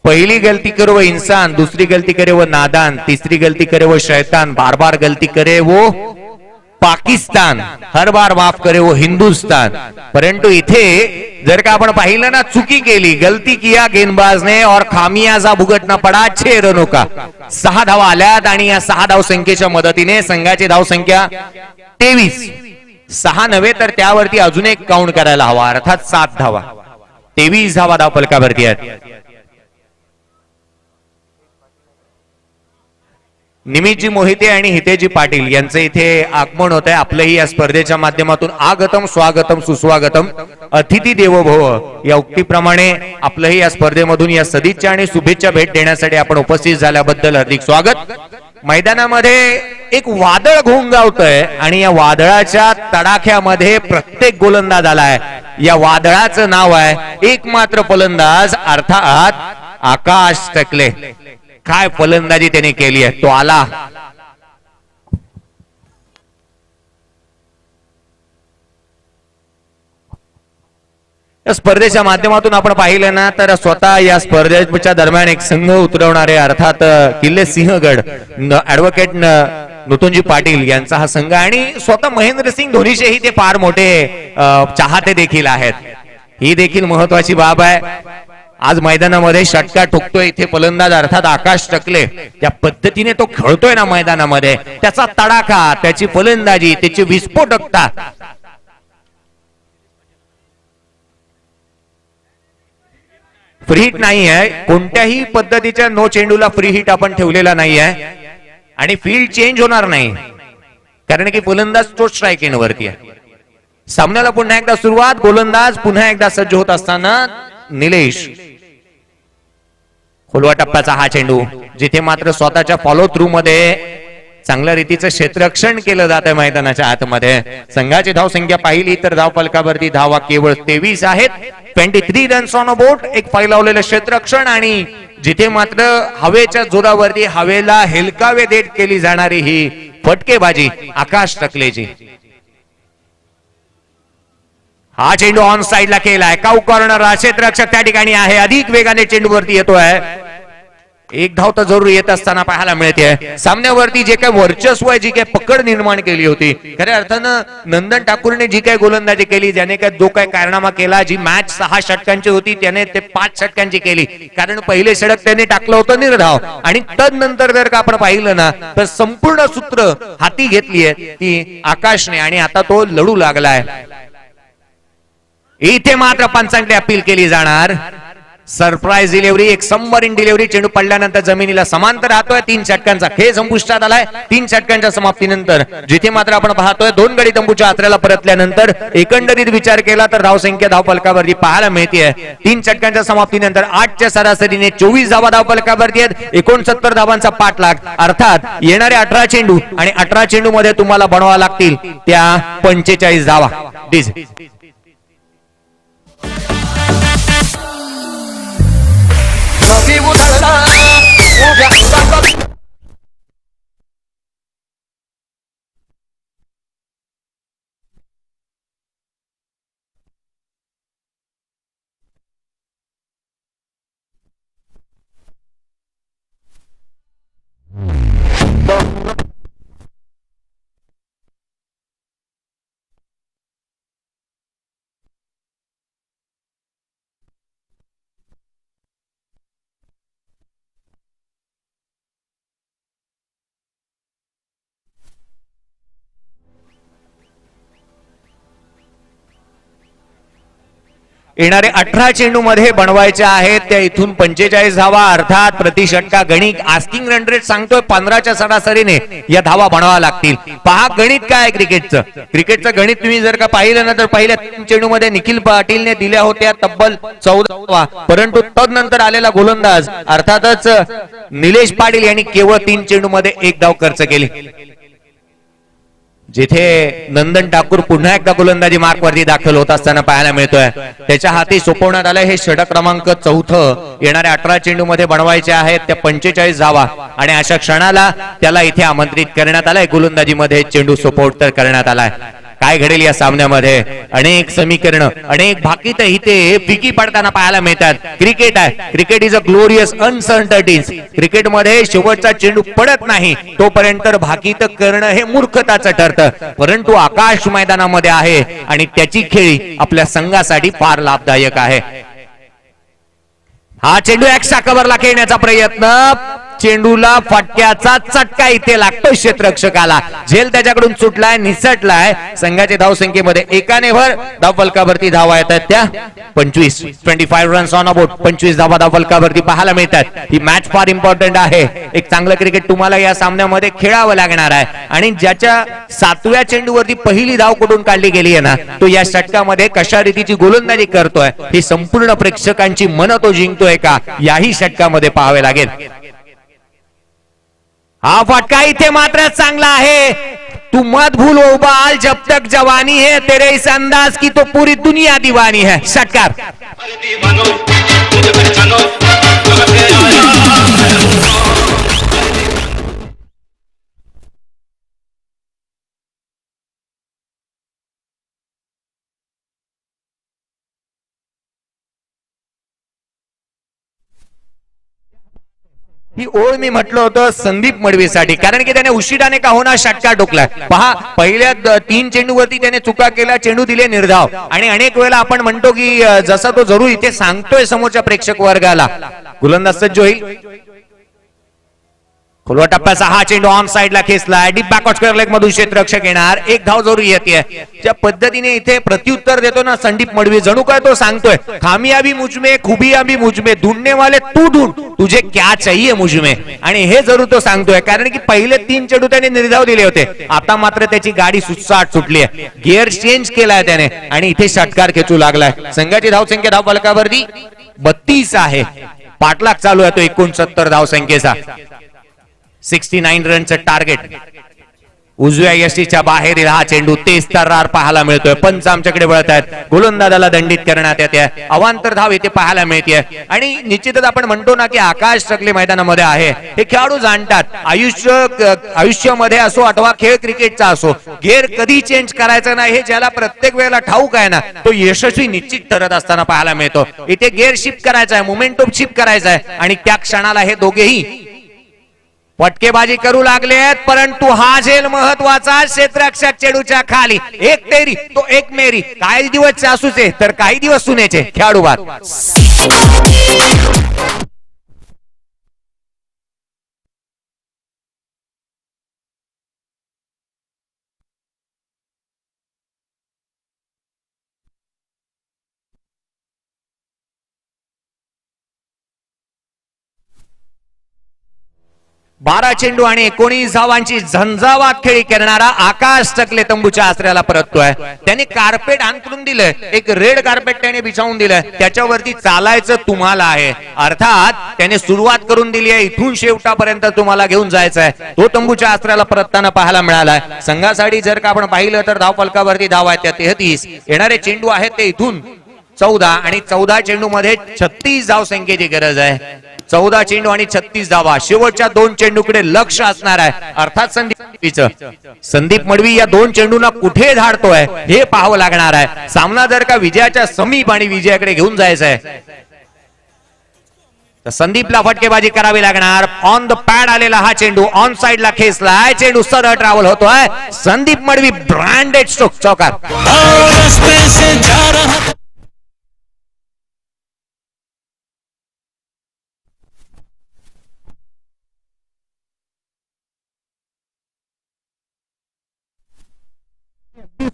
पहली गलती करे वो इंसान, दूसरी गलती करे वो नादान, तीसरी गलती करे वो शैतान, बार बार गलती करे वो पाकिस्तान, हर बार माफ करे वो हिंदुस्तान. परंतु इथे जर का आपण पाहिलं ना चुकी केली, गलती किया गेंदबाज ने और खामियाजा भुगतना पडा 6 रनों का. 6 धावा आल्यात आणि या 6 धाव संख्येच्या मदतीने संघाची धाव संख्या 23. 6 नव्हे तर त्यावरती अजून एक काउंट करायला हवा, अर्थात 7 धावा. 23 धावा धाव फलकावरती आहेत. निमितजी मोहिते आणि हितेजी पाटील यांचं इथे आगमन होत आहे. आपलंही या स्पर्धेच्या माध्यमातून आगतम स्वागतम सुस्वागतम अतिथी देवो भव या उक्तीप्रमाणे आपलंही या स्पर्धेमधून या सदिच्छा आणि शुभेच्छा भेट देण्यासाठी आपण उपस्थित झाल्याबद्दल हार्दिक स्वागत. मैदानामध्ये एक वादळ घोंगावतंय आणि या वादळाच्या तडाख्यामध्ये प्रत्येक गोलंदाज आलाय. या वादळाचं नाव आहे एकमात्र फलंदाज अर्थात आकाश टकले. काय फलंदाजी त्याने केली आहे. तो आला या स्पर्धेच्या माध्यमातून आपण पाहिलं ना तर स्वतः या स्पर्धेच्या दरम्यान एक संघ उतरवणारे अर्थात किल्ले सिंहगड ऍडव्होकेट नूतनजी पाटील यांचा हा संघ आणि स्वतः महेंद्रसिंग धोनीचेही ते फार मोठे चाहते देखील आहेत. ही देखील महत्वाची बाब आहे. आज मैदानामध्ये षटकार ठोकतोय इथे फलंदाज अर्थात आकाश टकले. त्या पद्धतीने तो खेळतोय ना मैदानामध्ये, त्याचा तडाखा, त्याची फलंदाजी, त्याची विस्फोटकता. फ्री हिट नाही आहे. कोणत्याही पद्धतीच्या नो चेंडूला फ्री हिट आपण ठेवलेला नाही आहे आणि फील्ड चेंज होणार नाही कारण की फलंदाज तो स्ट्राईक एंड वरती आहे. सामन्याला पुन्हा एकदा सुरुवात. गोलंदाज पुन्हा एकदा सज्ज होत असताना निलेश. खोलवा टप्प्याचा हा चेंडू जिथे मात्र स्वतःच्या फॉलो थ्रू मध्ये चांगल्या रीतीचं क्षेत्ररक्षण केलं जात आहे मैदानाच्या आतमध्ये. संघाची धाव संख्या पाहिली तर धाव फलकावरती धावा केवळ 23 आहेत. 23 रन्स ऑन अ बोट. एक फैलावलेलं क्षेत्ररक्षण आणि जिथे मात्र हवेच्या जोरावरती हवेला हेलकावे देत केली जाणारी ही फटकेबाजी आकाश टकलेची. हा चेंडू ऑन साइडला केलाय. काऊ कॉर्नर क्षेत्ररक्षक त्या ठिकाणी आहे. अधिक वेगाने चेंडूवरती येतोय. एक धाव तर जरूर येत असताना पाहायला मिळते. सामन्यावरती जे काही वर्चस्व आहे, जी काही पकड निर्माण केली होती, खऱ्या अर्थानं नंदन ठाकूरने जी काही गोलंदाजी केली, ज्याने काय जो काही कारनामा केला, जी मॅच 6 षटकांची होती त्याने ते 5 षटकांची केली. कारण पहिले षटक त्याने टाकलं होतं निर्धाव आणि तदनंतर जर का आपण पाहिलं ना तर संपूर्ण सूत्र हाती घेतली आहे ती आकाशने आणि आता तो लढू लागलाय. इथे मात्र पंचांकडे अपील केली जाणार. सरप्राईज डिलिव्हरी, एक सबमरीन डिलिव्हरी, चेंडू पडल्यानंतर जमिनीला समांतर राहतोय. 3 षटकांचा खेळ संपुष्टात आलाय. 3 षटकांच्या समाप्तीनंतर जिथे मात्र आपण पाहतोय 2 गडी तंबूच्या आचऱ्याला परतल्यानंतर एकंदरीत विचार केला तर धावसंख्या धावफलकावरती पाहायला मिळते. 3 षटकांच्या समाप्तीनंतर 8च्या सरासरीने 24 धावा धावफलकावरती आहेत. 69 धावांचा पाठलाग, अर्थात येणारे 18 चेंडू आणि 18 चेंडू मध्ये तुम्हाला बनवावा लागतील त्या 45 धावा. येणारे 18 चेंडू मध्ये बनवायचे आहेत त्या इथून 45 धावा, अर्थात प्रति षटका गणित आस्किंग रन रेट सांगतोय 15च्या सरासरीने या धावा बनवाव्या लागतील. पहा गणित काय आहे क्रिकेटचं गणित तुम्ही जर का पाहिलं ना तर पहिल्या 3 चेंडू मध्ये निखिल पाटीलने दिल्या होत्या तब्बल 14 धावा, परंतु तदनंतर आलेला गोलंदाज अर्थातच निलेश पाटील यांनी केवळ 3 चेंडू मध्ये 1 धाव खर्च केली. जिथे नंदन ठाकूर पुन्हा एकदा गोलंदाजी मार्क वरती दाखल होत असताना पाहायला मिळतोय. त्याच्या हाती सोपवण्यात आलंय हे षटक क्रमांक 4. येणाऱ्या 18 चेंडू मध्ये बनवायचे आहेत त्या 45 धावा आणि अशा क्षणाला त्याला इथे आमंत्रित करण्यात आलंय. गोलंदाजी मध्ये चेंडू सोपवत तर करण्यात आलाय. काय घडेल या सामन्यामध्ये अनेक समीकरण, अनेक भाकीत इथे फिकी पडताना पाहायला मिळतात. क्रिकेट आहे, cricket is a glorious uncertainties. क्रिकेटमध्ये शेवटचा चेंडू पडत नाही तोपर्यंत भाकीत करणं हे मूर्खताचं ठरतं. परंतु आकाश मैदानामध्ये आहे आणि त्याची खेळी आपल्या संघासाठी फार लाभदायक आहे. हा चेंडू एक्स्ट्रा कव्हरला खेळण्याचा प्रयत्न, चेंडूला फटक्याचा चटका इथे लागतो क्षेत्ररक्षकाला. झेल त्याच्याकडून सुटलाय, निसटलाय. संघाच्या धावसंख्येमध्ये एकाने भर धावफलकावरती धावा येतात त्या 25 रन्स ऑन अबाउट. 25 धावा धावफलकावरती पाहायला मिळतात. ही मॅच फार इम्पॉर्टंट आहे. एक चांगलं क्रिकेट तुम्हाला या सामन्यामध्ये खेळावं लागणार आहे आणि ज्याच्या 7व्या चेंडूवरती पहिली धाव कुठून काढली गेली आहे ना तो या षटकामध्ये कशा रीतीची गोलंदाजी करतोय ही संपूर्ण प्रेक्षकांची मन तो जिंकतोय का याही षटकामध्ये पाहावे लागेल. हा फटका इथे मात्र चांगला आहे. तू मत भूल ओ बाल जब तक जवानी है, तेरे इस अंदाज की तो पूरी दुनिया दीवानी है. षटकार ही ओळ मी म्हटलं होतं संदीप मडवीसाठी, कारण की त्याने उशिराने का होणार षटकार ठोकलाय. पहा पहिल्या 3 चेंडूवरती त्याने चुका केला, चेंडू दिले निर्धाव आणि अनेक वेळेला आपण म्हणतो की जसा तो जरूर इथे सांगतोय समोरच्या प्रेक्षक वर्गाला. गोलंदाज सज्ज होईल. खोलवा टप्प्याचा हा चेंडू ऑन साइडला खेचलाय. डीप बॅकवर्ड स्क्वेअर लेग मधून क्षेत्ररक्षक येणार. 1 धाव जरूर येते. ज्या पद्धतीने इथे प्रत्युत्तर देतो ना संदीप मडवी, जणू काय तो सांगतोय खामियाबी मुझमे खुबियाबी मुझमे, ढूंढने वाले तू ढूंढ, तुझे क्या चाहिए मुझमे. आणि हे जरूर तो सांगतोय कारण की पहिले 3 चेंडू त्याने निर्धाव दिले होते. आता मात्र त्याची गाडी सुटसाट सुटली आहे. गिअर चेंज केलाय त्याने आणि इथे षटकार खेचू लागलाय. संघाची धावसंख्या धावफलकावरती 32 आहे. पाठलाग चालू आहे तो 69 धावसंख्येचा. 69 रनचं टार्गेट. उजव्या यष्टीच्या बाहेरील हा चेंडू तेज तर्रार पाहायला मिळतोय. पंच आमच्याकडे वळत आहेत. गोलंदाजाला दंडित करण्यात येते. अवांतर धाव येथे पाहायला मिळते. आणि निश्चितच आपण म्हणतो ना की आकाश टकले मैदानामध्ये आहे. हे खेळाडू जाणतात आयुष्यामध्ये असो अथवा खेळ क्रिकेटचा असो, गेअर कधी चेंज करायचा नाही हे ज्याला प्रत्येक वेळेला ठाऊक आहे ना, तो यशस्वी निश्चित ठरत असताना पाहायला मिळतो. इथे गेअर शिफ्ट करायचा आहे, मोमेंटम शिफ्ट करायचा आहे आणि त्या क्षणाला हे दोघेही फटकेबाजी करू लागले आहेत. परंतु हा झेल महत्वाचा. क्षेत्ररक्षक चेंडूच्या खाली एक तेरी तो एक मेरी. काही दिवस सासूचे तर काही दिवस सुनेचे. खेळाडू बाद. बारा चेंडू आणि 19 धावांची झंझावात खेळी करणारा आकाश टकले तंबूच्या आश्रयाला परततोय. त्याने कार्पेट अंथरून दिलंय. एक रेड कार्पेट त्याने बिछावून दिलंय. त्याच्यावरती चालायचं तुम्हाला आहे. अर्थात त्याने सुरुवात करून दिली आहे. इथून शेवटापर्यंत तुम्हाला घेऊन जायचं आहे. तो तंबूच्या आश्रयाला परतताना पाहायला मिळालाय. संघासाठी जर का आपण पाहिलं तर धाव फलकावरती धाव आहेत त्या 33. येणारे चेंडू आहेत ते इथून 14 आणि 14 चेंडू मध्ये 36 धाव संख्येची गरज आहे. 14 चेंडू आणि 36 धावा. शेवटच्या 2 चेंडूकडे लक्ष असणार आहे. अर्थात संदीप मडवी या 2 चेंडूंना कुठे धाडतोय हे पाहावं लागणार आहे. सामना जर का विजयाच्या समीप आणि विजयाकडे घेऊन जायचं आहे तर संदीपला फटकेबाजी करावी लागणार. ऑन द पॅड आलेला हा चेंडू ऑन साइडला खेचलाय. चेंडू सरळ ट्रॅव्हल होतोय. संदीप मडवी ब्रँडेड स्ट्रोक चौकार.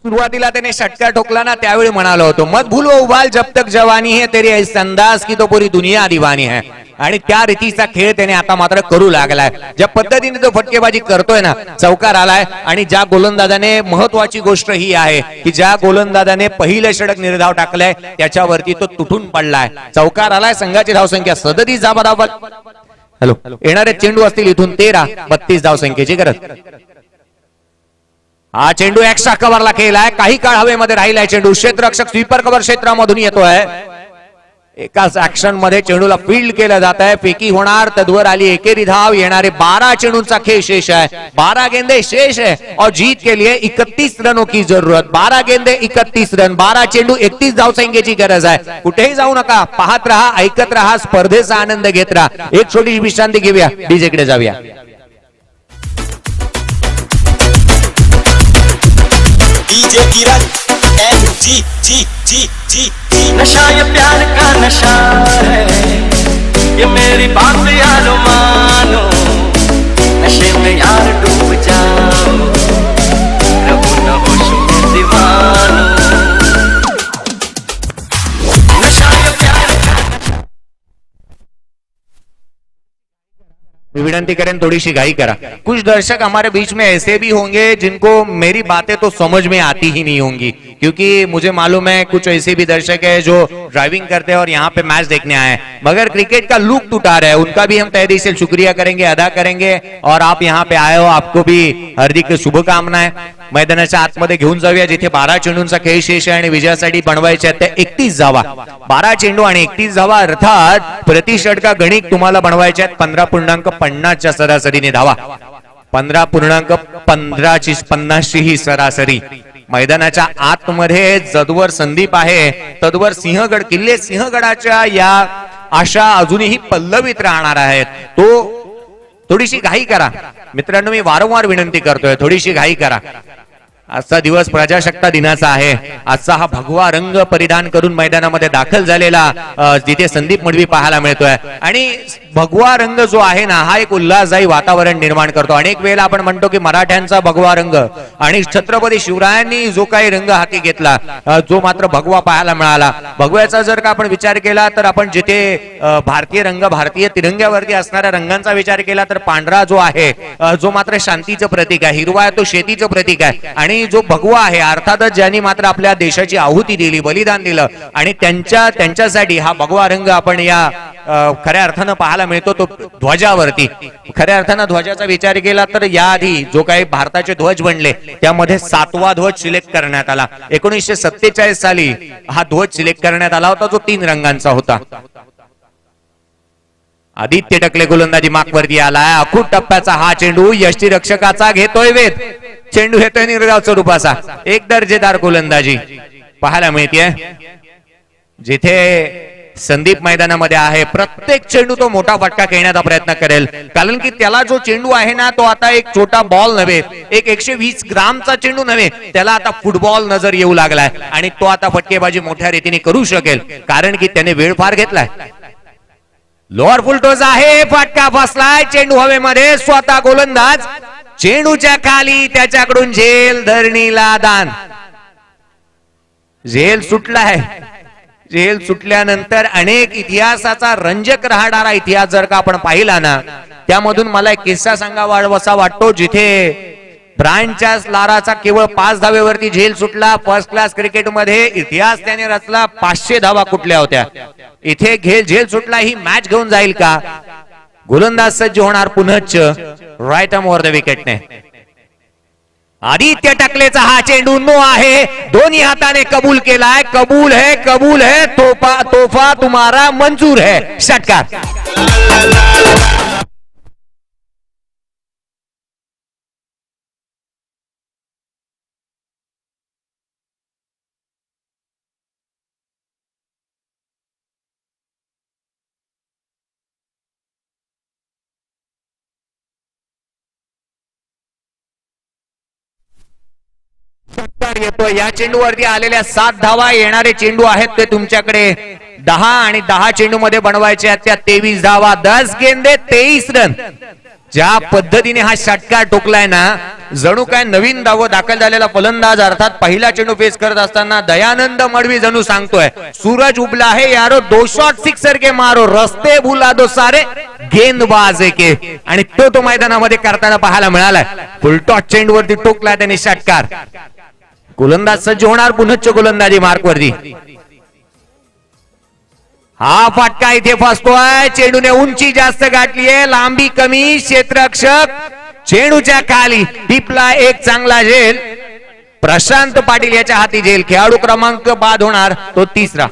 सुरुवातीला त्याने षटका ठोकला ना, त्यावेळी म्हणालो होतो मत भूलो उबाल जब तक जवानी है तेरी ऐसा अंदाज की तो पूरी दुनिया दीवानी है. आणि त्या रीतीचा खेळ त्याने आता मात्र करू लागलाय. ज्या पद्धतीने तो फटकेबाजी करतोय ना, चौकार आलाय. आणि ज्या गोलंदाजाने महत्वाची गोष्ट ही आहे की ज्या गोलंदाजाने पहिलं षटक निर्धाव टाकलाय त्याच्यावरती तो तुटून पडलाय. चौकार आलाय. संघाची धावसंख्या 37 धावा. हॅलो, येणारे चेंडू असतील इथून 13. 32 धावसंख्येची गरज. हा चेंडू एक्स्ट्रा कव्हरला केलाय. काही काळ हवेमध्ये राहिलाय चेंडू. क्षेत्ररक्षक स्वीपर कव्हर क्षेत्रामधून येतोय. एकाच ऍक्शन मध्ये चेंडूला फील्ड केलं जात आहे. फेकी होणार. तद्वर आली एकेरी धाव. येणारे 12 चेंडूंचा खेळ शेष है. 12 गेंदे शेष है और जीत के लिए 31 रनों की जरूरत. 12 गेंदे 31 रन. 12 चेंडू 31 धावसंख्येची गरज आहे. कुठेही जाऊ नका. पाहत राहा, ऐकत राहा, स्पर्धेचा आनंद घेत राहा. एक छोटीशी विश्रांती घेऊया. डीजेकडे जाऊया. डीजे किरण एनजी जी जी जी जी। नशा ये प्यार का नशा है, ये मेरी बात यार मानो। नशे में यार डूब जाओ, रहूं न होश में दीवानो। नशा ये प्यार का। विनती करें थोड़ी सी घाई करा। कुछ दर्शक हमारे बीच में ऐसे भी होंगे जिनको मेरी बातें तो समझ में आती ही नहीं होंगी, क्योंकि मुझे मालूम है कुछ ऐसे भी दर्शक है जो ड्राइविंग करते हैं और यहाँ पे मैच देखने आए हैं, मगर क्रिकेट का लुत्फ उठा रहे हैं। उनका भी हम तहे दिल से शुक्रिया करेंगे, अदा करेंगे। और आप यहाँ पे आए हो, आपको भी हार्दिक शुभकामनाएं। मैदानाच्या आतमध्ये घेऊन जाऊया जिथे 12 चेंडूंचा खेळ शेष आहे आणि विजयासाठी बनवायचे आहेत त्या 31 धावा। 12 चेंडू आणि 31 धावा, अर्थात प्रति षटका गणित तुम्हाला बनवायचे आहेत 15.50 च्या सरासरीने धावा। 15.50 ची ही सरासरी। मैदानाच्या आतमध्ये जदवर संदीप आहे, तदवर सिंहगड, किल्ले सिंहगडाच्या या आशा अजूनही पल्लवित राहणार आहेत। तो थोडीशी घाई करा मित्रांनो, मी वारंवार विनंती करतोय, थोडीशी घाई करा। आजचा दिवस प्रजासत्ताक दिनाचा आहे। आजचा हा भगवा रंग परिधान करून मैदानामध्ये दाखल झालेला जिथे संदीप मडवी पाहायला मिळतोय आणि भगवा रंग जो आहे ना, हा एक उल्हासदायी वातावरण निर्माण करतो। अनेक वेळेला आपण म्हणतो की मराठ्यांचा भगवा रंग आणि छत्रपती शिवरायांनी जो काही रंग हाती घेतला, जो मात्र भगवा पाहायला मिळाला। भगव्याचा जर का आपण विचार केला तर आपण जिथे भारतीय रंग, भारतीय तिरंग्यावरती असणाऱ्या रंगांचा विचार केला तर पांढरा जो आहे, जो मात्र शांतीचं प्रतीक आहे, हिरवा तो शेतीचं प्रतीक आहे आणि आणि जो भगवा आहे अर्थातच ज्यांनी मात्र आपल्या देशाची आहुती दिली, बलिदान दिलं आणि त्यांच्यासाठी हा भगवा रंग आपण या खऱ्या अर्थानं पाहायला मिळतो तो ध्वजावरती. खऱ्या अर्थानं ध्वजाचा विचार केला तर याआधी जो काही भारताचे ध्वज बनले त्यामध्ये 7वा ध्वज सिलेक्ट करण्यात आला. 1947 साली हा ध्वज सिलेक्ट करण्यात आला होता जो 3 रंगांचा होता. आदित्य टकले गोलंदाजी मार्कवरती आलाय. अखूट टप्प्याचा हा चेंडू यष्टीरक्षकाचा घेतोय वेध. चेंडू घेतोय निर्धाव स्वरूपाचा. एक दर्जेदार गोलंदाजी पाहायला मिळते जिथे संदीप मैदानामध्ये आहे. प्रत्येक चेंडू तो मोठा फटका खेळण्याचा प्रयत्न करेल कारण की त्याला जो चेंडू आहे ना तो आता एक छोटा बॉल नव्हे, एक 120 ग्रामचा चेंडू नव्हे, त्याला आता फुटबॉल नजर येऊ लागलाय आणि तो आता फटकेबाजी मोठ्या रीतीने करू शकेल कारण की त्याने वेळ फार घेतलाय. लोअर फुलटोज आहे. फटका फसलाय. चेंडू हवेमध्ये. स्वतः गोलंदाज चेंडूच्या खाली. त्याच्याकडून झेल. धरणीला दान. झेल सुटलाय. झेल सुटल्यानंतर अनेक इतिहासाचा रंजक राहणारा इतिहास जर का आपण पाहिला ना त्यामधून मला एक किस्सा सांगावासा वाटतो जिथे ब्रायनच्या लाराचा केवळ 5 धावेवरती झेल सुटला. फर्स्ट क्लास क्रिकेटमध्ये इतिहास त्याने रचला. 500 धावा कुठल्या होत्या. इथे झेल सुटला. ही मॅच घेऊन जाईल का? गोलंदाज सज्ज होणार पुनश्च राईट आर्म ओव्हर द विकेटने. आदित्य टकलेचा हा चेंडू नो आहे. दोन्ही हाताने कबूल केलाय. कबूल है, कबूल है. तोहफा तुम्हारा मंजूर है. षटकार. येतोय. या चेंडूवरती आलेल्या 7 धावा. येणारे चेंडू आहेत ते तुमच्याकडे 10 आणि 10 चेंडू मध्ये बनवायचे आहेत त्या 23 धावा. 10 गेंदे 23 रन. ज्या पद्धतीने हा षटकार टोकलाय ना जणू काय नवीन धाव दाखल झालेला फलंदाज अर्थात पहिला चेंडू फेस करत असताना दयानंद मडवी जणू सांगतोय सूरज उबला है यारो. 2 शॉट सिक्सर के मारो. रस्ते भुला दो सारे गेंदबाज के. आणि तो मैदानामध्ये करताना पाहायला मिळालाय. फुलटॉस चेंडूवरती टोकलाय त्याने षटकार. गोलंदाज सज्ज होणार पुनश्च गोलंदाजी मार्कवरती. हा फटका इथे फसतोय. चेंडूने उंची जास्त गाठलीये. लांबी कमी. क्षेत्ररक्षक चेंडूच्या खाली. टिपला एक चांगला झेल. प्रशांत पाटील याच्या हाती झेल. खेळाडू क्रमांक बाद होणार तो 3रा.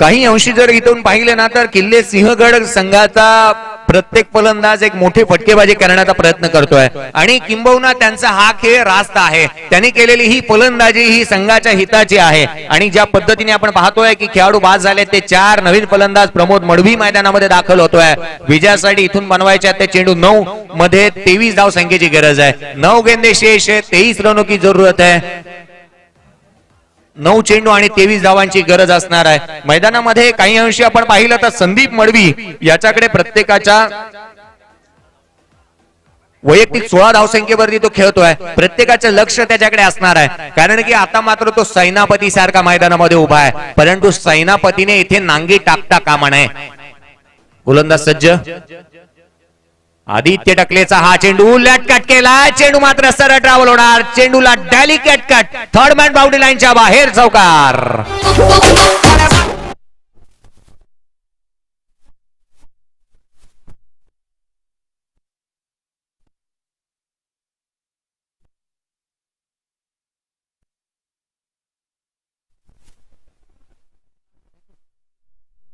काही अंशी जर इथून पाहिले ना तर किल्ले सिंहगड संघाचा प्रत्येक फलंदाज एक मोठी फटकेबाजी करण्याचा प्रयत्न करतोय आणि किंबहुना त्यांचा हा खेळ रास्त आहे. त्यांनी केलेली ही फलंदाजी ही संघाच्या हिताची आहे आणि ज्या पद्धतीने आपण पाहतोय की खेळाडू बाद झाले ते 4 नवीन फलंदाज प्रमोद मडवी मैदानामध्ये दाखल होतोय. विजयासाठी इथून बनवायचे ते चेंडू 9 मध्ये 23 धाव संख्येची गरज आहे. 9 गेंदे शेष है. 23 रनों की जरूरत है. 9 चेंडू आणि 23 धावांची गरज असणार आहे. मैदानामध्ये काही अंशी आपण पाहिलं तर संदीप मडवी याच्याकडे प्रत्येकाच्या वैयक्तिक 16 धावसंख्येवरती तो खेळतोय. प्रत्येकाचं लक्ष त्याच्याकडे असणार आहे कारण की आता मात्र तो सेनापती सारखा मैदानामध्ये उभा आहे. परंतु सेनापतीने इथे नांगी टाकता कामा नये. गोलंदाज सज्ज. आदित्य टकलेचा हा चेंडू लटकट केला. चेंडू मात्र सरळ ट्रॅव्हल होणार. चेंडूला delicate cut. Third man boundary लाईनच्या बाहेर. चौकार.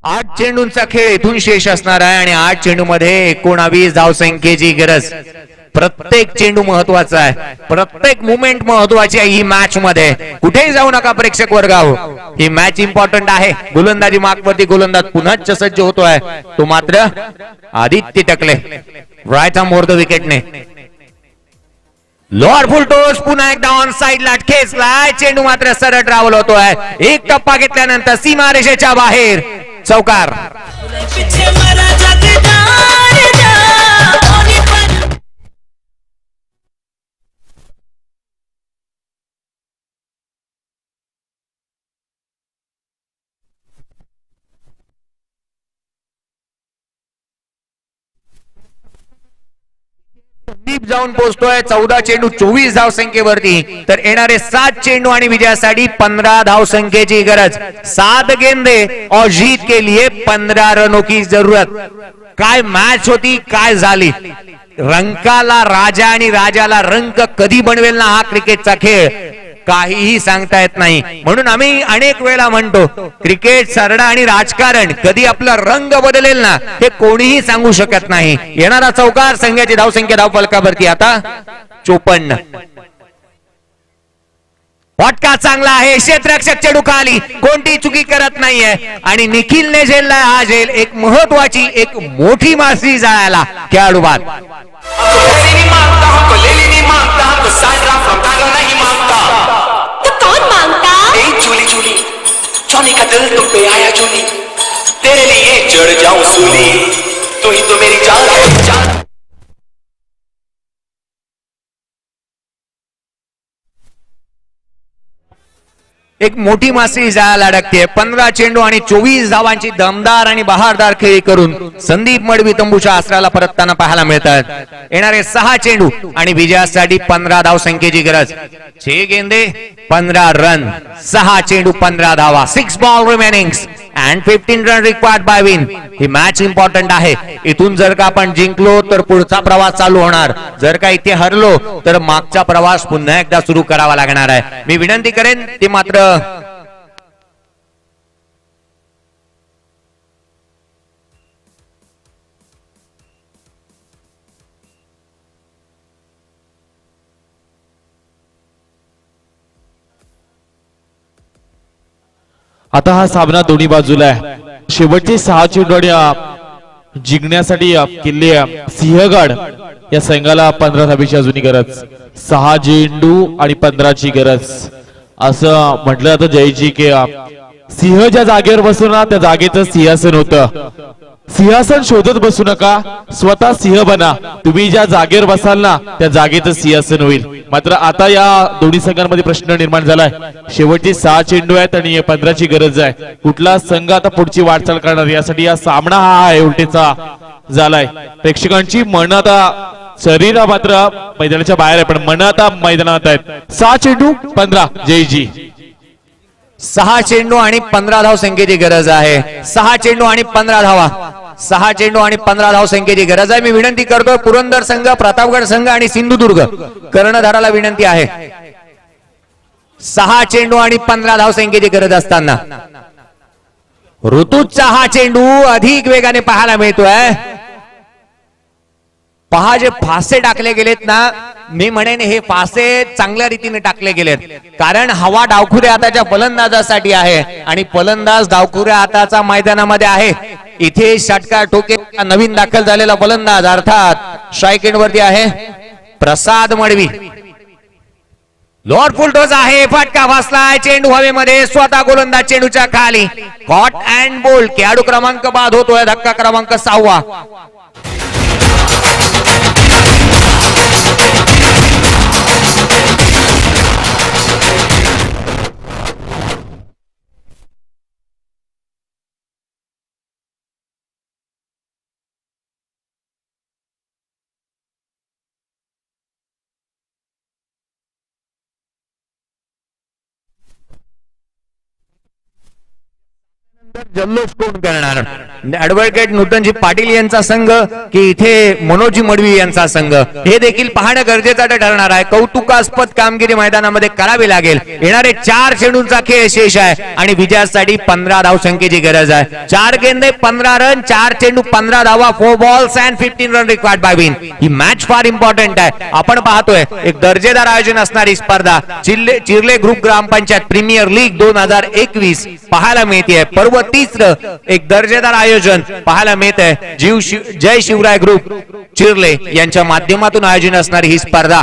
8 चेंडूंचा खेळ इथून शेष असणार आहे आणि 8 चेंडू मध्ये 19 धावसंख्येची गरज. प्रत्येक चेंडू महत्वाचा आहे. प्रत्येक मुवमेंट महत्वाची आहे ही मॅच मध्ये. कुठेही जाऊ नका प्रेक्षक वर्गाहो. ही मॅच इम्पॉर्टंट आहे. गोलंदाजी मार्कवरती गोलंदाज पुन्हा सज्ज होतोय. तो मात्र Aditya Takle. Right arm over the विकेटने. लोअर फुल टोस पुन्हा एकदा ऑन साइडला खेचलाय. चेंडू मात्र सरळ ट्रॅव्हल होतोय. एक टप्पा घेतल्यानंतर सीमारेषेच्या बाहेर. चौकार. पीछे मरा जगदार दा ओनी पर संदीप जाऊन पोहोचतोय 14 चेंडू 24 धाव संख्येवरती. तर येणारे 7 चेंडू आणि विजयासाठी 15 धाव संख्येची गरज. 7 गेंदे और जीत के लिए 15 रनों की जरूरत. काय मॅच होती, काय झाली. रंकाला राजा आणि राजाला रंक कधी बनवेल ना हा क्रिकेटचा खेळ, काहीही सांगता येत नाही. म्हणून आम्ही अनेक वेळा म्हणतो क्रिकेट सरडा आणि राजकारण कधी आपला रंग बदलेल ना हे कोणीही सांगू शकत नाही. येणारा चौकार संघाची धावसंख्या धावफलकावरती आता 54. फटका चांगला आहे. क्षेत्ररक्षक चेंडू खाली, कोणती चुकी करत नाहीये आणि निखिलने झेललाय हा झेल. एक महत्वाची, एक मोठी मासळी जाळायला खेळाडू बाद. तो कौन मांगता? जूली जूली जॉनी का दिल तुम पे आया जूली, तेरे लिए चढ़ जाऊं सूली, तू ही तो मेरी जान है जान. एक मोठी मासळी जाळ्याला अडकते. 15 चेंडू आणि 24 धावांची दमदार आणि बहारदार खेळी करून संदीप मडवी तंबूच्या आसराला परतताना पाहायला मिळतात. येणारे 6 चेंडू आणि विजयासाठी 15 धाव संख्येची गरज. 6 गेंदे 15 रन, 6 चेंडू 15 धावा. 6 ball remaining and 15 run required by win. He match important आहे. इथून जर का आपण जिंकलो तर पुढचा प्रवास चालू होणार. जर का इथे हरलो तर मागचा प्रवास पुन्हा एकदा सुरू करावा लागणार आहे. मी विनंती करेन ते मात्र आता हा सामना दोन्ही बाजूला आहे. शेवटचे 6 चेंडू आणि जिंकण्यासाठी किल्ले सिंहगड या संघाला 15 धाबीची अजूनही गरज. 6 चेंडू आणि 15ची गरज असं म्हटलं जातं जयजी की सिंह ज्या जागेवर बसलो ना त्या जागेचं सिंहासन होतं. सिंहासन शोधत बसू नका, स्वतः सिंह बना. तुम्ही ज्या जागेवर बसाल ना त्या जागेचं सिंहासन होईल. मात्र आता या दोन्ही संघांमध्ये प्रश्न निर्माण झालाय. शेवटचे 6 चेंडू आहेत आणि 15ची गरज आहे. कुठला संघ आता पुढची वाटचाल करणार यासाठी हा सामना हा आहे उलटेचा झालाय. प्रेक्षकांची मन आता शरीर मात्र मैदानाच्या बाहेर आहे पण मन आता मैदानात आहेत. 6 चेंडू 15 जयजी. 6 चेंडू आणि 15 धाव संख्येची गरज आहे. 6 चेंडू आणि 15 धावा. 6 चेंडू आणि 15 धाव संख्येची गरज आहे. मी विनंती करतोय पुरंदर संघ, प्रतापगड संघ आणि सिंधुदुर्ग कर्णधाराला विनंती आहे. 6 चेंडू आणि 15 धाव संख्येची गरज असताना ऋतूचा हा चेंडू अधिक वेगाने पाहायला मिळतोय. पहा जे फासे टाकले गेलेत ना, मी म्हणेन हे फासे चांगल्या रीतीने टाकले गेलेत. कारण हवा डावखुऱ्या हाताच्या फलंदाजासाठी आहे आणि फलंदाज डावखुऱ्या हाताचा मैदानामध्ये आहे. इथे षटकार ठोके नवीन दाखल झालेला फलंदाज अर्थात स्ट्राईक एंड वरती आहे प्रसाद मडवी. लोअर फुल टोस आहे. फटका बसलाय. चेंडू हवेमध्ये. स्वतः गोलंदाज चेंडूच्या खाली. Caught and bowled. खेळाडू क्रमांक बाद होतोय. धक्का क्रमांक 6. जल्लोष कोण करणार. ऍडव्होकेट नूतनजी पाटील यांचा संघ की इथे मनोजी मडवी यांचा संघ हे देखील पाहणं गरजेचं ठरणार आहे. कौतुकास्पद कामगिरी मैदानामध्ये करावी लागेल. येणारे 4 चेंडूंचा खेळ शेष आहे आणि विजयासाठी 15 धाव संख्येची गरज आहे. 4 गेंदे 15 रन, 4 चेंडू 15 धावा. 4 balls and 15 run required by win. He match फार इम्पॉर्टंट आहे. आपण पाहतोय एक दर्जेदार आयोजन असणारी स्पर्धा चिर्ले ग्रुप ग्रामपंचायत प्रीमियर लीग 2021 पाहायला मिळते. पर्व 30 एक दर्जेदार आयोजन पाहायला मिळत आहे. जय शिवराय ग्रुप चिर्ले यांच्या माध्यमातून आयोजन असणारी ही स्पर्धा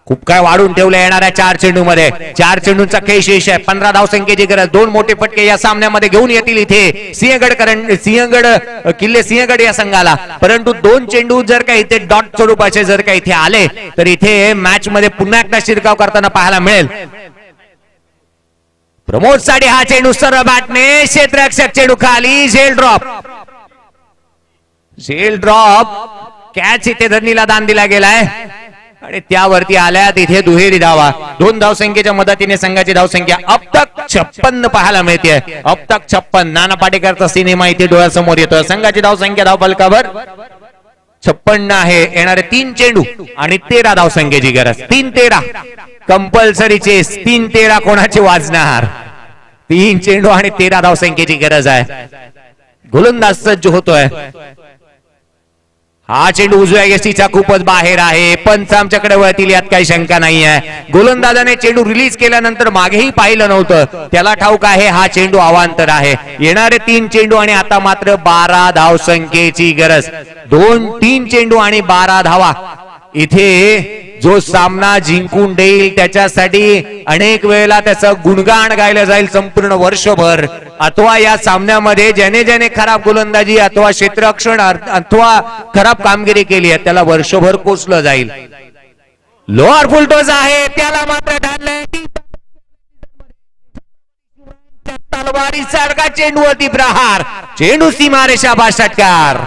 खूप काय वाढून ठेवलं येणाऱ्या 4 चेंडूमध्ये. 4 चेंडूंचा खेळ शेष आहे. 15 धावसंख्येची गरज. 2 मोठे फटके या सामन्यामध्ये घेऊन येतील इथे सिंहगड किल्ले सिंहगड या संघाला. परंतु 2 चेंडू जर का इथे डॉट स्वरूपाचे जर का इथे आले तर इथे मॅच मध्ये पुन्हा एकदा शिरकाव करताना पाहायला मिळेल. प्रमोद साठी हा चेंडू सरळ बॅटने क्षेत्ररक्षक चेंडू खाली. झेल ड्रॉप कॅच इथे धरणीला दान दिला गेलाय आणि त्यावरती आल्या तिथे दुहेरी धावा. 2 धावसंख्येच्या मदतीने संघाची धावसंख्या अब तक 56 पाहायला मिळते. अब तक 56. नाना पाटेकरचा सिनेमा इथे डोळ्यासमोर येतोय. संघाची धावसंख्या धावफलकावर 56 आहे. येणारे 3 चेंडू आणि 13 धावसंख्येची गरज. 3-13 कंपल्सरी चेस. 3-13 कोणाचे वाजणार. 3 चेंडू आणि 13 धावसंख्येची गरज आहे. गोलंदाज सज्ज होतोय. हा चेंडू उजव्या यष्टीचा खूपच बाहेर आहे. पंच आमच्याकडे वळतील यात काही शंका नाही आहे. गोलंदाजाने चेंडू रिलीज केल्यानंतर मागेही पाहिलं नव्हतं. त्याला ठाऊक आहे हा चेंडू अवांतर आहे. येणारे 3 चेंडू आणि आता मात्र 12 धावसंख्येची गरज. 2-3 चेंडू आणि 12 धावा. इथे जो सामना जिंकून देईल त्याच्यासाठी अनेक वेळेला त्याचं गुणगान गायलं जाईल संपूर्ण वर्षभर. अथवा या सामन्यामध्ये ज्याने ज्याने खराब गोलंदाजी अथवा क्षेत्ररक्षण अथवा खराब कामगिरी केली आहे त्याला वर्षभर कोसलं जाईल. लोअर फुलटोज आहे त्याला मात्र ढाललंय तलवारी सारखा चेंडूवरती प्रहार. चेंडू सीमारेषा बाद षटकार.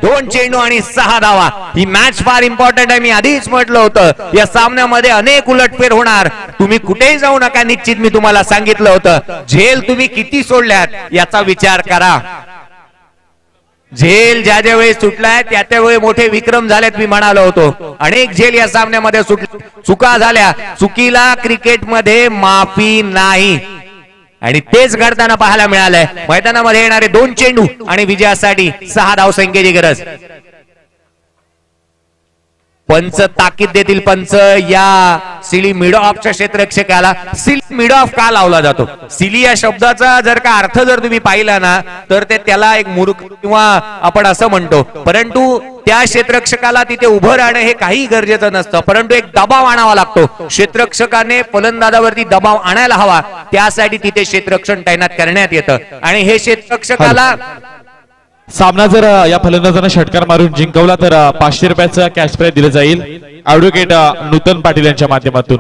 दोन चेंडू आणि 6 धावा. ही मॅच फार इम्पॉर्टंट आहे. मी आधीच म्हटलं होतं या सामन्यामध्ये अनेक उलटफेर होणार. तुम्ही कुठेही जाऊ नका. निश्चित मी तुम्हाला सांगितलं होतं. झेल तुम्ही किती सोडल्यात याचा विचार करा. झेल ज्या ज्या वेळी सुटलाय त्या त्यावेळी मोठे विक्रम झालेत मी म्हणालो होतो. अनेक झेल या सामन्यामध्ये सुटले. चुका झाल्या. चुकीला क्रिकेटमध्ये माफी नाही आणि तेच घडताना पाहायला मिळालंय. मैदानामध्ये येणारे 2 चेंडू आणि विजयासाठी 6 धावसंख्येची गरज. पंच ताकीद देतील. पंच या सिली मिड ऑफच्या क्षेत्ररक्षकाला सिली मिड ऑफ का लावला जातो. सिली या शब्दाचा जर का अर्थ जर तुम्ही पाहिला ना तर ते त्याला एक मूर्ख किंवा आपण असं म्हणतो. परंतु त्या क्षेत्ररक्षकाला तिथे उभं राहणं हे काही गरजेचं नसतं. परंतु एक दबाव आणावा लागतो. क्षेत्ररक्षकाने फलंदाजावरती दबाव आणायला हवा. त्यासाठी तिथे क्षेत्ररक्षण तैनात करण्यात येतं आणि हे क्षेत्ररक्षकाला सामना जर या फलंदाजाने षटकार मारून जिंकवला तर 500 रुपयाचं कॅश प्राइज दिलं जाईल ऍडव्होकेट नूतन पाटील यांच्या माध्यमातून.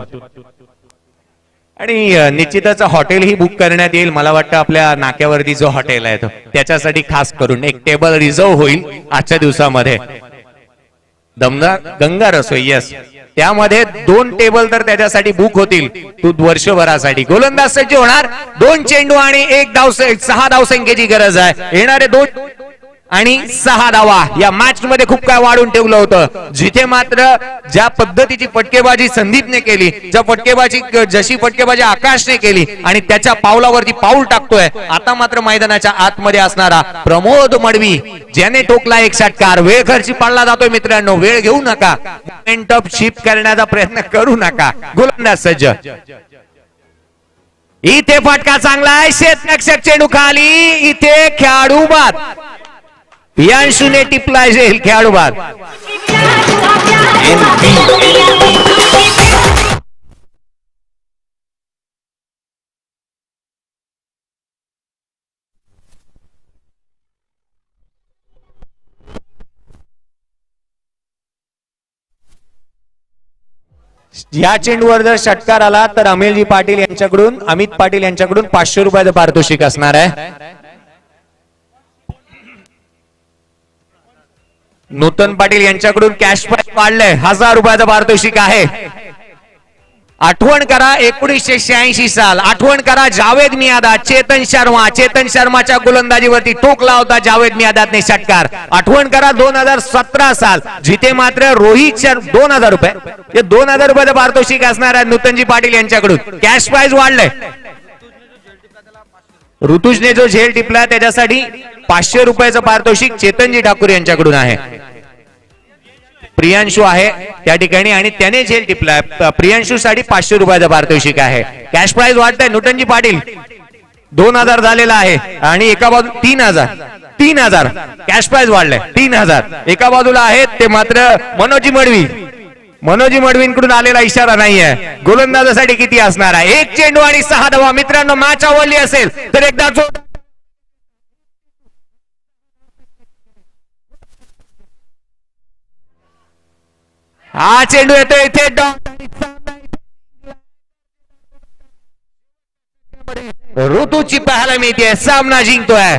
आणि निश्चितच हॉटेलही बुक करण्यात येईल. मला वाटतं आपल्या नाक्यावरती जो हॉटेल आहे तो त्याच्यासाठी खास करून एक टेबल रिझर्व होईल आजच्या दिवसामध्ये. गंगा रसोई यस त्यामध्ये 2 टेबल तर त्याच्यासाठी बुक होतील तू वर्षभरासाठी. गोलंदाज सज्ज होणार. 2 चेंडू आणि 6 धावसंख्येची गरज आहे. येणारे 2 आणि 6 धावा. या मॅच मध्ये खूप काय वाढून ठेवलं होतं. जिथे मात्र ज्या पद्धतीची फटकेबाजी संदीपने केली, जशी फटकेबाजी आकाशने केली आणि त्याच्या पावलावरती पाऊल टाकतोय आता मात्र मैदानाच्या आतमध्ये असणारा प्रमोद मडवी ज्याने टोकला एक षटकार. वेळ खर्ची पाळला जातोय मित्रांनो. वेळ घेऊ नका. मोमेंटम शिफ्ट करण्याचा प्रयत्न करू नका. गोलंदाज सज्ज. इथे फटका चांगला आहे. क्षेत्ररक्षक चेंडू खाली. इथे खेळाडू बाद. पियांशूने टिपला जेल. खेळाडू बाद. या चेंडूवर जर षटकार आला तर अमित पाटील यांच्याकडून 500 रुपयाचं पारितोषिक असणार आहे. नूतन पाटील यांच्याकडून कॅश प्राइज वाढलंय. 1000 रुपयाचं पारितोषिक आहे. आठवण करा 1986 साल. आठवण करा जावेद मियादाद, चेतन शर्माच्या गोलंदाजीवरती टोकला होता जावेद मियादादने षटकार. आठवण करा 2017 साल जिथे मात्र रोहित शर्मा 2000 रुपये हे 2000 रुपयाचं पारितोषिक असणार आहे नूतनजी पाटील यांच्याकडून. कॅश प्राइज वाढलंय. ऋतुजने जो झेल टिपला त्याच्यासाठी 500 रुपयाचं पारितोषिक चेतनजी ठाकूर यांच्याकडून आहे. प्रियांशू आहे त्या ठिकाणी आणि त्याने झेल टिपलाय. प्रियांशू साठी 500 रुपयाचं पारितोषिक आहे. कॅश प्राइज वाटतंय नुटनजी पाटील 2000 झालेला आहे आणि एका बाजू 3000 कॅश प्राइज वाढलाय 3000. एका बाजूला आहेत ते मात्र मनोजी मडवींकडून आलेला इशारा नाहीये. गोलंदाजासाठी किती असणार आहे? 1 चेंडू आणि 6 धावा. मित्रांनो मॅच आवडली असेल तर एकदा हा चेंडू येतो इथे ऋतूची पाहायला मिळते. सामना जिंकतोय